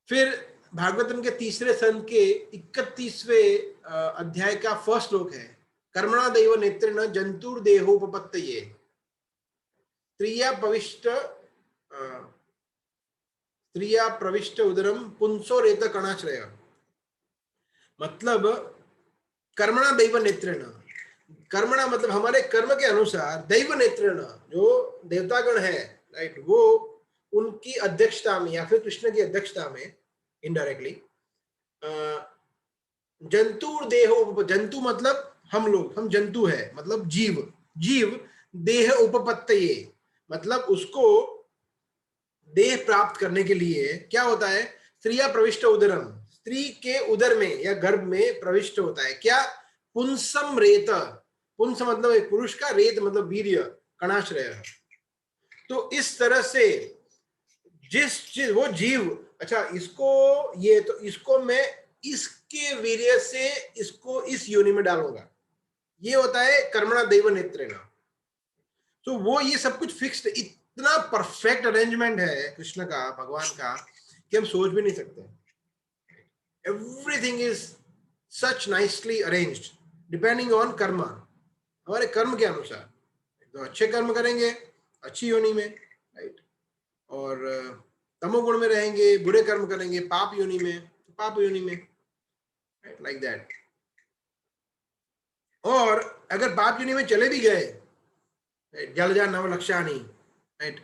Speaker 1: फिर भागवतम के 3रे संघ के 31वें अध्याय का फर्स्ट श्लोक है, कर्मणा दैव नेत्रेण जंतुर्देहोपपत्तये स्त्रिया प्रविष्ट उदरम पुंसो रेत कणाश्रय। मतलब कर्मणा दैव नेत्रेण, कर्मणा मतलब हमारे कर्म के अनुसार, दैव नेत्रेण जो देवतागण है, राइट, वो उनकी अध्यक्षता में या फिर कृष्ण की अध्यक्षता में इनडायरेक्टली जंतुर्देहो, जंतु मतलब हम लोग, हम जंतु है मतलब जीव देह उपपत्तये मतलब उसको देह प्राप्त करने के लिए क्या होता है, स्त्रिया प्रविष्ट उदरम, स्त्री के उदर में या गर्भ में प्रविष्ट होता है क्या, पुंसम रेत, पुंस मतलब एक पुरुष का, रेत मतलब वीर्य, कणाश्रय। तो इस तरह से जिस चीज वो जीव, अच्छा इसको ये, तो इसको मैं इसके वीर्य से इसको इस योनि में डालूंगा, ये होता है कर्मणा दैव नेत्रेण। तो वो ये सब कुछ फिक्स्ड, इतना परफेक्ट अरेंजमेंट है कृष्ण का, भगवान का, कि हम सोच भी नहीं सकते। Everything is such nicely arranged depending on कर्म, हमारे कर्म के अनुसार। तो अच्छे कर्म करेंगे अच्छी योनि में, राइट, और तमोगुण में रहेंगे, बुरे कर्म करेंगे पाप योनि में, पाप योनि में, लाइक दैट। और अगर पाप योनि में चले भी गए, जलजा नव लक्षाणी, राइट,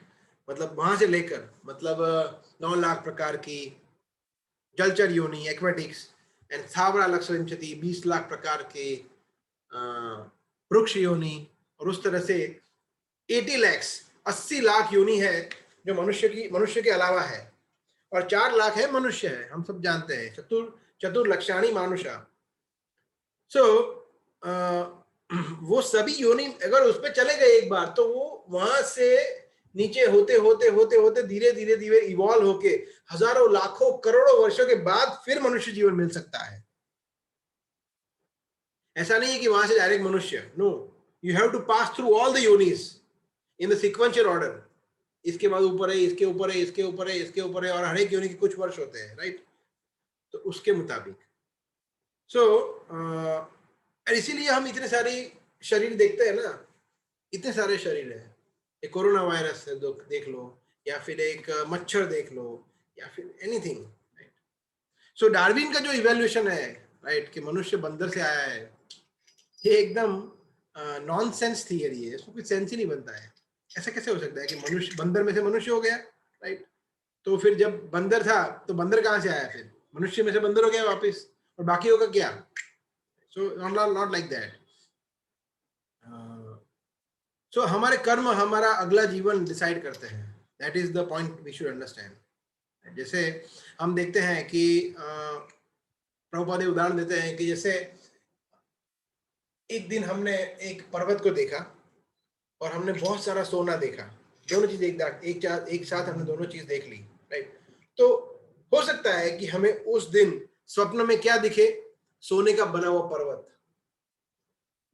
Speaker 1: मतलब वहां से लेकर मतलब 9 लाख प्रकार की जलचर योनि, एक्वेटिक्स, एंड स्थावरा लक्षविंशति 20 लाख प्रकार के वृक्ष योनि, और उस तरह से 80 lakhs 80 लाख योनि है जो मनुष्य के अलावा है, और 4 लाख है मनुष्य है, हम सब जानते हैं, चतुर्लक्षाणी मानुषा। सो वो सभी योनि अगर उस पर चले गए एक बार, तो वो वहां से नीचे होते होते होते होते धीरे धीरे धीरे इवॉल्व होके हजारों लाखों करोड़ों वर्षों के बाद फिर मनुष्य जीवन मिल सकता है। ऐसा नहीं है कि वहां से डायरेक्ट मनुष्य, no, you have to pass through all the योनिस इन द सीक्वेंशियल ऑर्डर। इसके बाद ऊपर है, इसके ऊपर है, इसके ऊपर है, इसके ऊपर है, और हर एक योनि के कुछ वर्ष होते हैं, राइट? तो उसके मुताबिक इसीलिए हम इतने सारे शरीर देखते हैं ना, इतने सारे शरीर है। एक कोरोना वायरस है देख लो, या फिर एक मच्छर देख लो, या फिर एनीथिंग, राइट? सो डार्विन का जो इवैल्यूएशन है, राइट, कि मनुष्य बंदर से आया है, ये एकदम नॉनसेंस थियरी है, इसमें कुछ सेंस ही नहीं बनता है। ऐसा कैसे हो सकता है कि मनुष्य बंदर में से मनुष्य हो गया, राइट? तो फिर जब बंदर था तो बंदर कहाँ से आया, फिर मनुष्य में से बंदर हो गया वापस, और बाकी होगा क्या? So not like that. So हमारे कर्म हमारा अगला जीवन डिसाइड करते हैं, that is the point we should understand. जैसे हम देखते हैं कि प्रभुपाद उदाहरण देते हैं कि जैसे एक दिन हमने एक पर्वत को देखा और हमने बहुत सारा सोना देखा, दोनों चीज एक साथ हमने दोनों चीज देख ली, राइट? तो हो सकता है कि हमें उस दिन स्वप्न में क्या दिखे, सोने का बना हुआ पर्वत,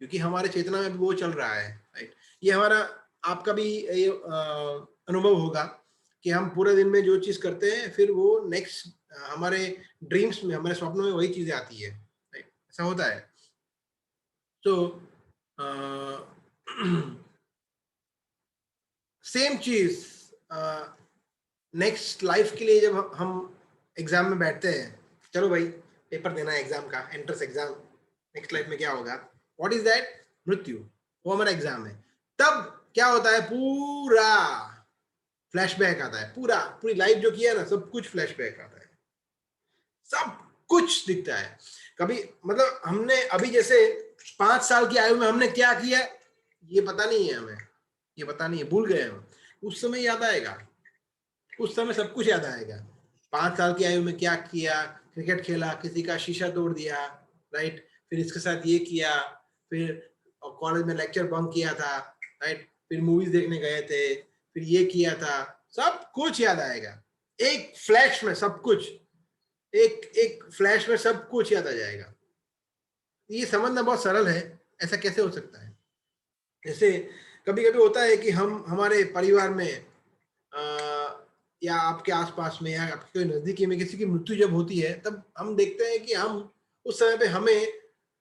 Speaker 1: क्योंकि हमारे चेतना में भी वो चल रहा है, राइट? ये हमारा आपका भी ये अनुभव होगा कि हम पूरे दिन में जो चीज करते हैं, फिर वो नेक्स्ट हमारे ड्रीम्स में, हमारे स्वप्नों में वही चीजें आती है, राइट? ऐसा होता है। तो सेम चीज नेक्स्ट लाइफ के लिए जब हम एग्जाम में बैठते हैं, चलो भाई पेपर देना है एग्जाम का, एंट्रेंस एग्जाम, नेक्स्ट लाइफ में क्या होगा, व्हाट इज दैट? मृत्यु, वो हमारा एग्जाम है। तब क्या होता है, पूरा फ्लैशबैक आता है, पूरी लाइफ जो किया ना, सब कुछ फ्लैशबैक आता है, सब कुछ दिखता है। कभी मतलब हमने अभी जैसे 5 साल की आयु में हमने क्या किया ये पता नहीं है हमें, ये पता नहीं है, भूल गए हम। उस समय याद आएगा, उस समय सब कुछ याद आएगा। 5 साल की आयु में क्या किया, क्रिकेट खेला, किसी का शीशा तोड़ दिया, राइट? फिर इसके साथ ये किया, फिर कॉलेज में लेक्चर बंक किया था, राइट? फिर मूवीज देखने गए थे, फिर ये किया था, सब कुछ याद आएगा एक फ्लैश में, सब कुछ एक फ्लैश में सब कुछ याद आ जाएगा। ये समझना बहुत सरल है, ऐसा कैसे हो सकता है? जैसे कभी कभी होता है कि हम हमारे परिवार में या आपके आसपास में या आपके नजदीकी में किसी की मृत्यु जब होती है, तब हम देखते हैं कि हम उस समय पे हमें,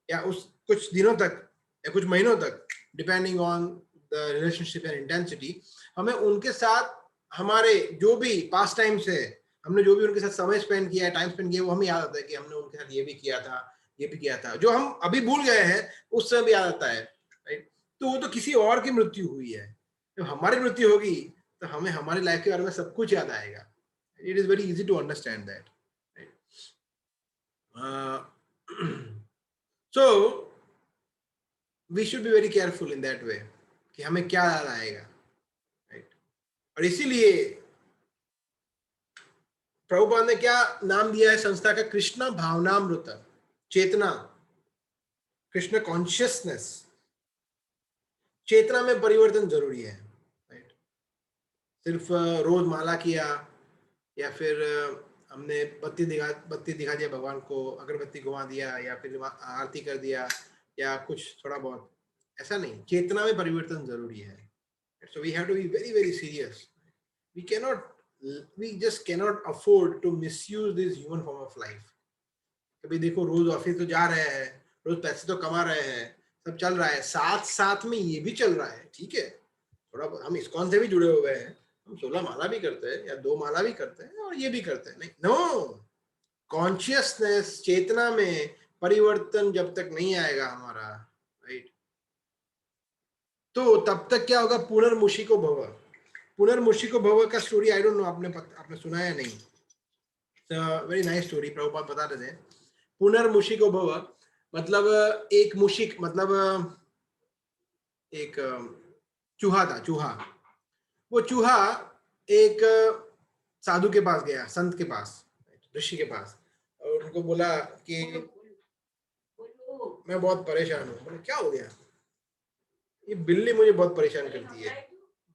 Speaker 1: या उस कुछ दिनों तक या कुछ महीनों तक, depending on the relationship and intensity, हमें उनके साथ हमारे जो भी पास्ट टाइम से हमने जो भी उनके साथ समय स्पेंड किया है, टाइम स्पेंड किया, वो हमें याद आता है कि हमने उनके साथ ये भी किया था, ये भी किया था, जो हम अभी भूल गए हैं उस समय भी याद आता है, राइट? तो वो तो किसी और की मृत्यु हुई है। जब हमारी मृत्यु होगी तो हमें हमारी लाइफ के बारे में सब कुछ याद आएगा। It is very easy to understand that, right? So we should be very careful in that way कि हमें क्या याद आएगा, राइट? और इसीलिए प्रभुपाद ने क्या नाम दिया है संस्था का? कृष्ण भावनामृत, चेतना, कृष्ण कॉन्शियसनेस। चेतना में परिवर्तन जरूरी है, राइट? सिर्फ रोज माला किया या फिर हमने बत्ती दिखा दिया भगवान को, अगरबत्ती घुमा दिया या फिर आरती कर दिया या कुछ थोड़ा बहुत, ऐसा नहीं। चेतना में परिवर्तन जरूरी है। So we have to be very very serious. We just cannot afford to misuse this human form of life. कभी देखो रोज ऑफिस तो जा रहे हैं, रोज पैसे तो कमा रहे हैं, सब चल रहा है, साथ साथ में ये भी चल रहा है, ठीक है, थोड़ा हम इस्कॉन से भी जुड़े हुए हैं, हम 16 माला भी करते हैं या 2 माला भी करते हैं और ये भी करते हैं, नहीं, नो, कॉन्शियसनेस, चेतना में परिवर्तन जब तक नहीं आएगा हमारा, राइट, तो तब तक क्या होगा, पुनर्मुषिको भव। पुनर्मुषिको भव का स्टोरी आई डोंट नो आपने सुना है नहीं, वेरी नाइस स्टोरी, प्रभुपाद बता रहे थे। पुनर्मुषिको भव मतलब एक मुशिक मतलब एक चूहा था, चूहा। वो चूहा एक साधु के पास गया, संत के पास, ऋषि के पास, और उनको बोला कि मैं बहुत परेशान हूँ। बोले क्या हो गया? ये बिल्ली मुझे बहुत परेशान करती है,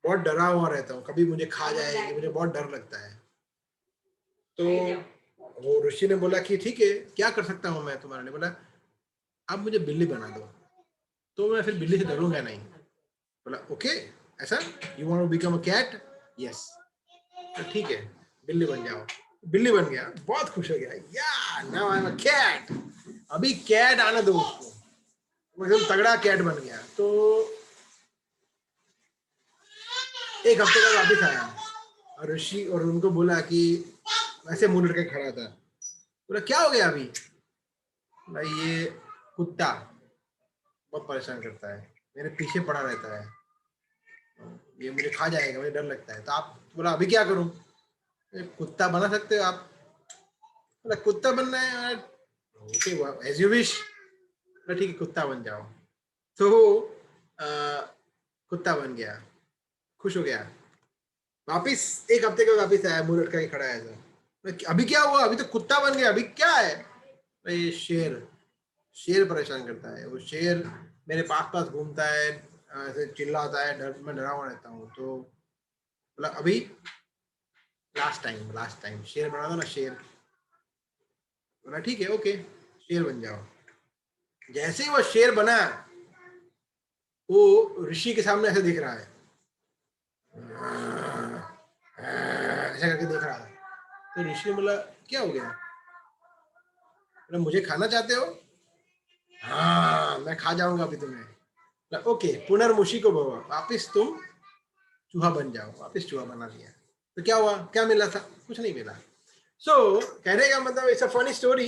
Speaker 1: बहुत डरा हुआ रहता हूँ, कभी मुझे खा जाएगी, मुझे बहुत डर लगता है। तो वो ऋषि ने बोला कि ठीक है, क्या कर सकता हूँ मैं तुम्हारे लिए? बोला आप मुझे बिल्ली बना दो, तो मैं फिर बिल्ली से डरूंगा नहीं। बोला ओके, ऐसा, you want to become a cat? Yes, तो ठीक है, बिल्ली बन जाओ। बिल्ली बन गया, बहुत खुश हो गया, या now I am a cat. अभी कैट आना दो उसको, वो एकदम तगड़ा कैट बन गया। तो एक हफ्ते बाद वापिस आया और ऋषि और उनको बोला कि ऐसे मुंह लटके खड़ा था। बोला क्या हो गया अभी? भाई ये कुत्ता बहुत परेशान करता है, मेरे पीछे पड़ा रहता है, ये मुझे खा जाएगा, मुझे डर लगता है। तो आप, बोला अभी क्या करूं? कुत्ता बना सकते हो आप? बोला कुत्ता बनना है? Okay, as you wish. ठीक है, कुत्ता बन जाओ। तो कुत्ता बन गया, खुश हो गया। वापिस एक हफ्ते के बाद वापिस आया, मुंह लटका के खड़ा है ऐसा। अभी क्या हुआ? अभी तो कुत्ता बन गया, अभी क्या है? ये शेर, शेर परेशान करता है। वो शेर मेरे पास पास घूमता है, ऐसे चिल्लाता है, डर, मैं डरा हुआ रहता हूँ। तो बोला अभी लास्ट टाइम शेर बना दो ना, शेर। बोला ठीक है, ओके, शेर बन जाओ। जैसे ही वो शेर बना, वो ऋषि के सामने ऐसे दिख रहा है, ऐसा करके देख रहा है। तो ऋषि ने बोला क्या हो गया? बोला मुझे खाना चाहते हो? हाँ, मैं खा जाऊंगा अभी तुम्हें। बोला ओके, पुनर्मुषिको भव, वापिस तुम चूहा बन जाओ। वापिस चूहा बना दिया। तो क्या हुआ, क्या मिला था? कुछ नहीं मिला। सो कहने का मतलब, it's a funny story,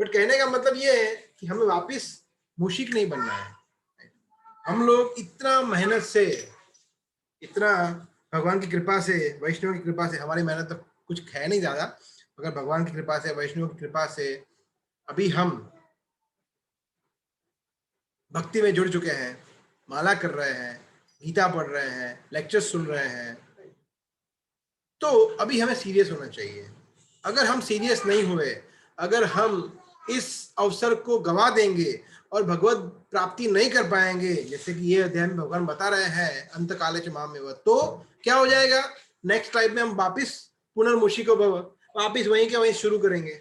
Speaker 1: but कहने का मतलब ये है कि हमें वापिस मुशिक नहीं बनना है। हम लोग इतना मेहनत से, इतना भगवान की कृपा से, वैष्णव की कृपा से, हमारी मेहनत तो कुछ है नहीं ज्यादा, मगर भगवान की कृपा से, वैष्णव की कृपा से अभी हम भक्ति में जुड़ चुके हैं, माला कर रहे हैं, गीता पढ़ रहे हैं, लेक्चर्स सुन रहे हैं। तो अभी हमें सीरियस होना चाहिए। अगर हम सीरियस नहीं हुए, अगर हम इस अवसर को गंवा देंगे और भगवत प्राप्ति नहीं कर पाएंगे, जैसे कि ये अध्याय में भगवान बता रहे हैं, अंत काले च मामेव, तो क्या हो जाएगा? नेक्स्ट लाइफ में हम वापिस पुनर्मुषिको भव, वापिस वहीं के वहीं शुरू करेंगे।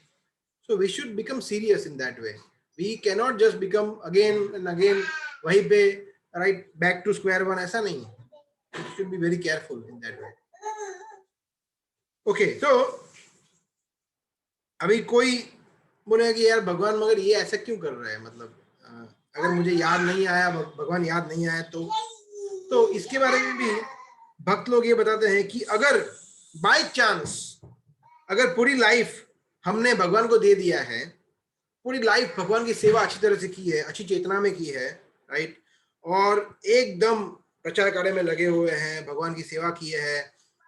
Speaker 1: So we should become serious in that way. We cannot just become again and again वहीं पे, right, back to square one, ऐसा नहीं है। We should be very careful in that way. Okay, तो अभी कोई बोले कि यार भगवान मगर ये ऐसा क्यों कर रहे हैं? मतलब अगर मुझे याद नहीं आया, भगवान याद नहीं आया, तो इसके बारे में भी भक्त लोग ये बताते हैं कि अगर बाय चांस, अगर पूरी लाइफ हमने भगवान को दे दिया है, पूरी लाइफ भगवान की सेवा अच्छी तरह से की है, अच्छी चेतना में की है, राइट, और एकदम प्रचार कार्य में लगे हुए हैं, भगवान की सेवा की है,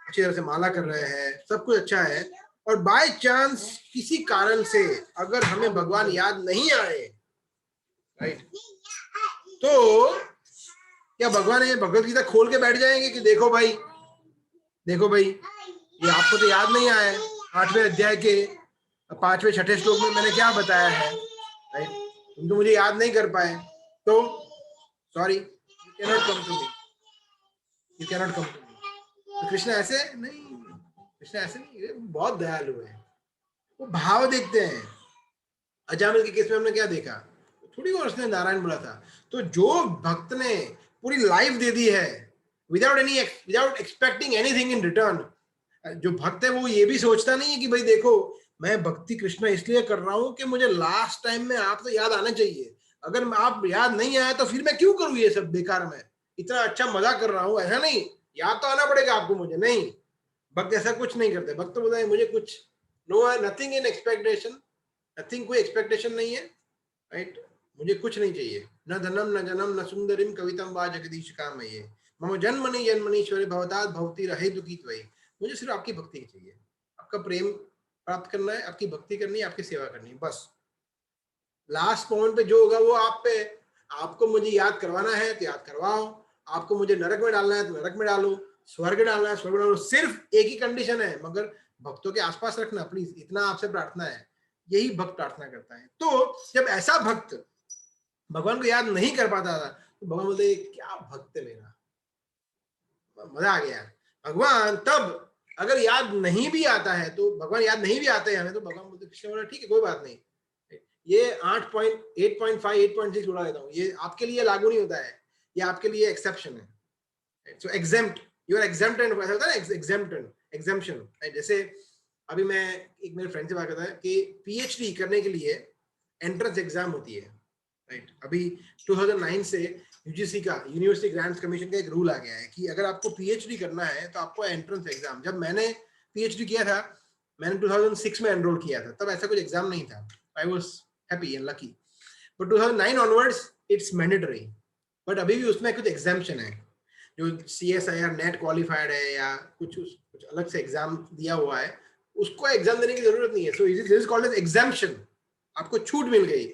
Speaker 1: अच्छी तरह से माला कर रहे हैं, सब कुछ अच्छा है, और बाय चांस किसी कारण से अगर हमें भगवान याद नहीं आए, राइट, तो क्या भगवान ये भगवत गीता खोल के बैठ जाएंगे कि देखो भाई, देखो भाई, ये आपको तो याद नहीं आया, 8वें अध्याय के 5वें 6ठे श्लोक में मैंने क्या बताया है, राइट, तुम तो मुझे याद नहीं कर पाए, तो sorry, you cannot come to me, you cannot come to me. तो कृष्ण ऐसे नहीं, कृष्ण ऐसे नहीं, बहुत दयालु है, वो भाव देखते हैं। अजामिल के केस में हमने क्या देखा? थोड़ी और उसने नारायण बोला था। तो जो भक्त ने पूरी लाइफ दे दी है without expecting anything in return, जो भक्त है वो ये भी सोचता नहीं है कि भाई देखो, मैं भक्ति कृष्ण इसलिए कर रहा हूं कि मुझे लास्ट टाइम में आप तो याद आना चाहिए, अगर आप याद नहीं आया तो फिर मैं क्यों करूं ये सब बेकार में, इतना अच्छा मजा कर रहा हूं, ऐसा नहीं, याद तो आना पड़ेगा आपको मुझे। नहीं, भक्त ऐसा कुछ नहीं करते। भक्त तो बोलता है मुझे कुछ, no nothing in expectation, nothing, कोई एक्सपेक्टेशन नहीं है, राइट, मुझे कुछ नहीं चाहिए, न धनम न जनम न सुंदरिम कवितम वा जगदीश कामये, मम जन्मनि जन्मनीश्वरे भवतात् भवति रहे दुखी त्वयि। मुझे सिर्फ आपकी भक्ति चाहिए, आपका प्रेम प्राप्त करना है, आपकी भक्ति करनी है, आपकी सेवा करनी है, बस। लास्ट मोमेंट पे जो होगा वो आप पे, आपको मुझे याद करवाना है तो याद करवाओ, आपको मुझे नरक में डालना है तो नरक में डालो, स्वर्ग डालना है स्वर्ग में डालो। सिर्फ एक ही कंडीशन है, मगर भक्तों के आसपास रखना प्लीज, इतना आपसे प्रार्थना है। यही भक्त प्रार्थना करता है। तो जब ऐसा भक्त भगवान को याद नहीं कर पाता था तो भगवान बोलते क्या भक्त है मेरा, मजा आ गया। भगवान तब अगर याद नहीं भी आता है तो, भगवान याद नहीं भी आते हैं हमें तो भगवान बोलते कृष्ण बोला ठीक है कोई बात नहीं, ये 8.5 8.6 उड़ा देता हूँ, ये आपके लिए लागू नहीं होता है, ये आपके लिए एक्सेप्शन है। सो एग्जेम्प्ट, यू आर एग्जेम्प्टेड, ऐसा होता है ना एग्जेम्प्टेड, एग्जेम्पशन। जैसे अभी मैं एक मेरे फ्रेंड से बात करता है कि पीएचडी करने के लिए एंट्रेंस एग्जाम होती है, राइट। अभी 2009 से यूजीसी का, यूनिवर्सिटी ग्रांट्स कमीशन का एक रूल आ गया है कि अगर आपको पीएचडी करना है तो आपको एंट्रेंस एग्जाम, जब मैंने पीएचडी किया था, मैंने 2006 में एनरोल किया था, तब ऐसा कुछ एग्जाम नहीं था। I was happy and lucky. But 2009 onwards it's mandatory, but अभी भी उसमें कुछ एग्जाम्पशन है। जो CSIR नेट क्वालिफाइड है या कुछ अलग से एग्जाम दिया हुआ है, उसको एग्जाम देने की जरूरत नहीं है। So this is called as exemption, आपको छूट मिल गई।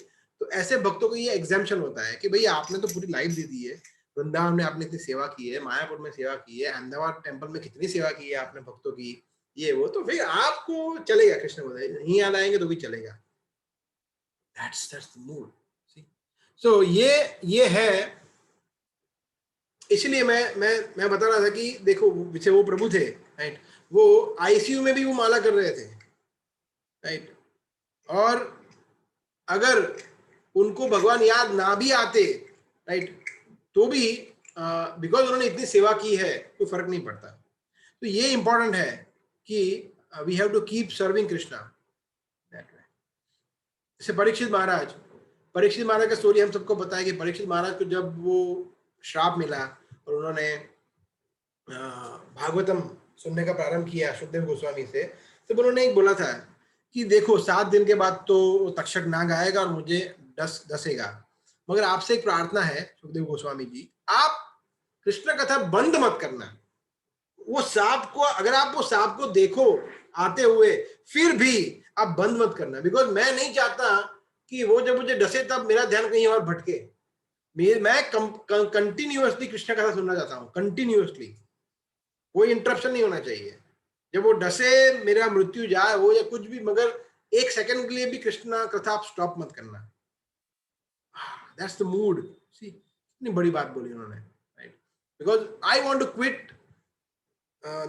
Speaker 1: तो ऐसे भक्तों को ये एग्जाम्पशन होता है कि भैया आपने तो पूरी लाइफ दे दी है, वृंदावन में आपने इतनी सेवा की है, मायापुर में सेवा की है, अहमदाबाद टेम्पल में कितनी सेवा की है आपने भक्तों की, ये वो, तो फिर आपको चलेगा, कृष्ण बोले नहीं याद आएंगे तो भी चलेगा। That's the mood. See? So ये है, इसलिए मैं बता रहा था कि देखो पीछे वो प्रभु थे, राइट, वो आईसीयू में भी वो माला कर रहे थे, राइट। और अगर उनको भगवान याद ना भी आते, राइट, तो भी बिकॉज उन्होंने इतनी सेवा की है तो फर्क नहीं पड़ता। तो ये इंपॉर्टेंट है कि we have to keep serving Krishna. जैसे परीक्षित महाराज का स्टोरी हम सबको पता है कि परीक्षित महाराज को जब वो श्राप मिला और उन्होंने भागवतम सुनने का प्रारंभ किया सुखदेव गोस्वामी से, तो उन्होंने एक बोला था कि देखो 7 दिन के बाद तो तक्षक नाग आएगा और मुझे डसेगा, मगर आपसे एक प्रार्थना है सुखदेव गोस्वामी जी, आप कृष्ण कथा बंद मत करना। वो सांप को, अगर आप वो सांप को देखो आते हुए फिर भी आप बंद मत करना, बिकॉज मैं नहीं चाहता कि वो जब मुझे डसे तब मेरा ध्यान कहीं और भटके। मैं कंटिन्यूअसली कृष्ण कथा सुनना चाहता हूँ, कंटिन्यूअसली, कोई इंटरप्शन नहीं होना चाहिए। जब वो डसे, मेरा मृत्यु जाए हो या कुछ भी, मगर 1 सेकंड के लिए भी कृष्ण कथा आप स्टॉप मत करना। That's the mood. सी, इतनी बड़ी बात बोली उन्होंने, right, because I want to quit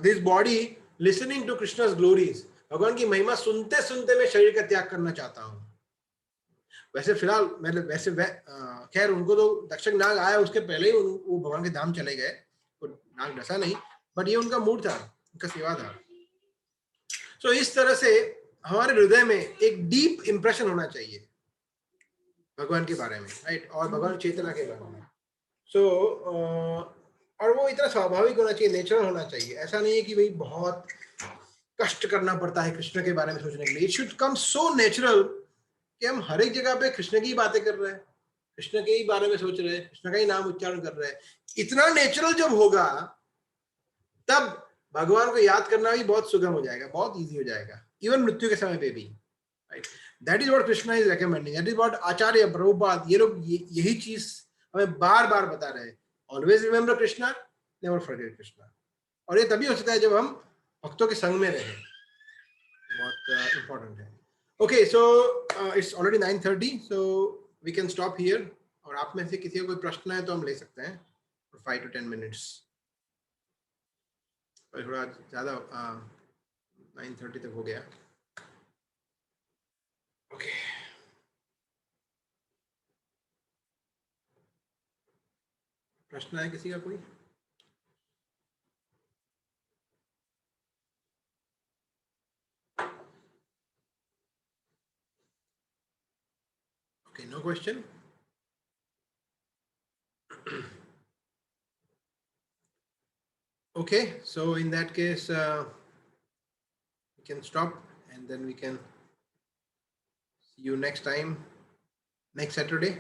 Speaker 1: this body listening to Krishna's glories. भगवान की महिमा सुनते सुनते मैं शरीर का त्याग करना चाहता हूँ। वैसे फिलहाल खैर उनको तो तक्षक नाग आया उसके पहले ही वो भगवान के धाम चले गए, तो नाग डसा नहीं, बट ये उनका मूड था, उनका सेवा था। सो इस तरह से हमारे हृदय में एक डीप इंप्रेशन होना चाहिए भगवान के बारे में, राइट, और भगवान चेतना के बारे में। सो और वो इतना स्वाभाविक होना चाहिए, नेचुरल होना चाहिए। ऐसा नहीं है कि भाई बहुत कष्ट करना पड़ता है कृष्ण के बारे में सोचने के लिए। It should come so natural कि हम हर एक जगह पे कृष्ण की बातें कर रहे हैं, कृष्ण के ही बारे में सोच रहे हैं, कृष्ण का ही नाम उच्चारण कर रहे हैं। इतना नेचुरल जब होगा तब भगवान को याद करना भी बहुत सुगम हो जाएगा, बहुत इजी हो जाएगा, इवन मृत्यु के समय पे भी, right. That is what Krishna is recommending, that is what Acharya Prabhupada, ये लोग यही चीज हमें बार बार बता रहे हैं। Always remember Krishna, never forget Krishna. और ये तभी हो सकता है जब हम भक्तों के संग में रहें, बहुत इंपॉर्टेंट है। Okay, so it's already 9:30, so we can stop here. और आप में से किसी का कोई प्रश्न है तो हम ले सकते हैं for 5 to 10 minutes. और थोड़ा ज़्यादा 9:30 तक हो गया। Okay. प्रश्न है किसी का कोई? Okay, no question. Okay, so in that case, we can stop and then we can see you next time. next Saturday.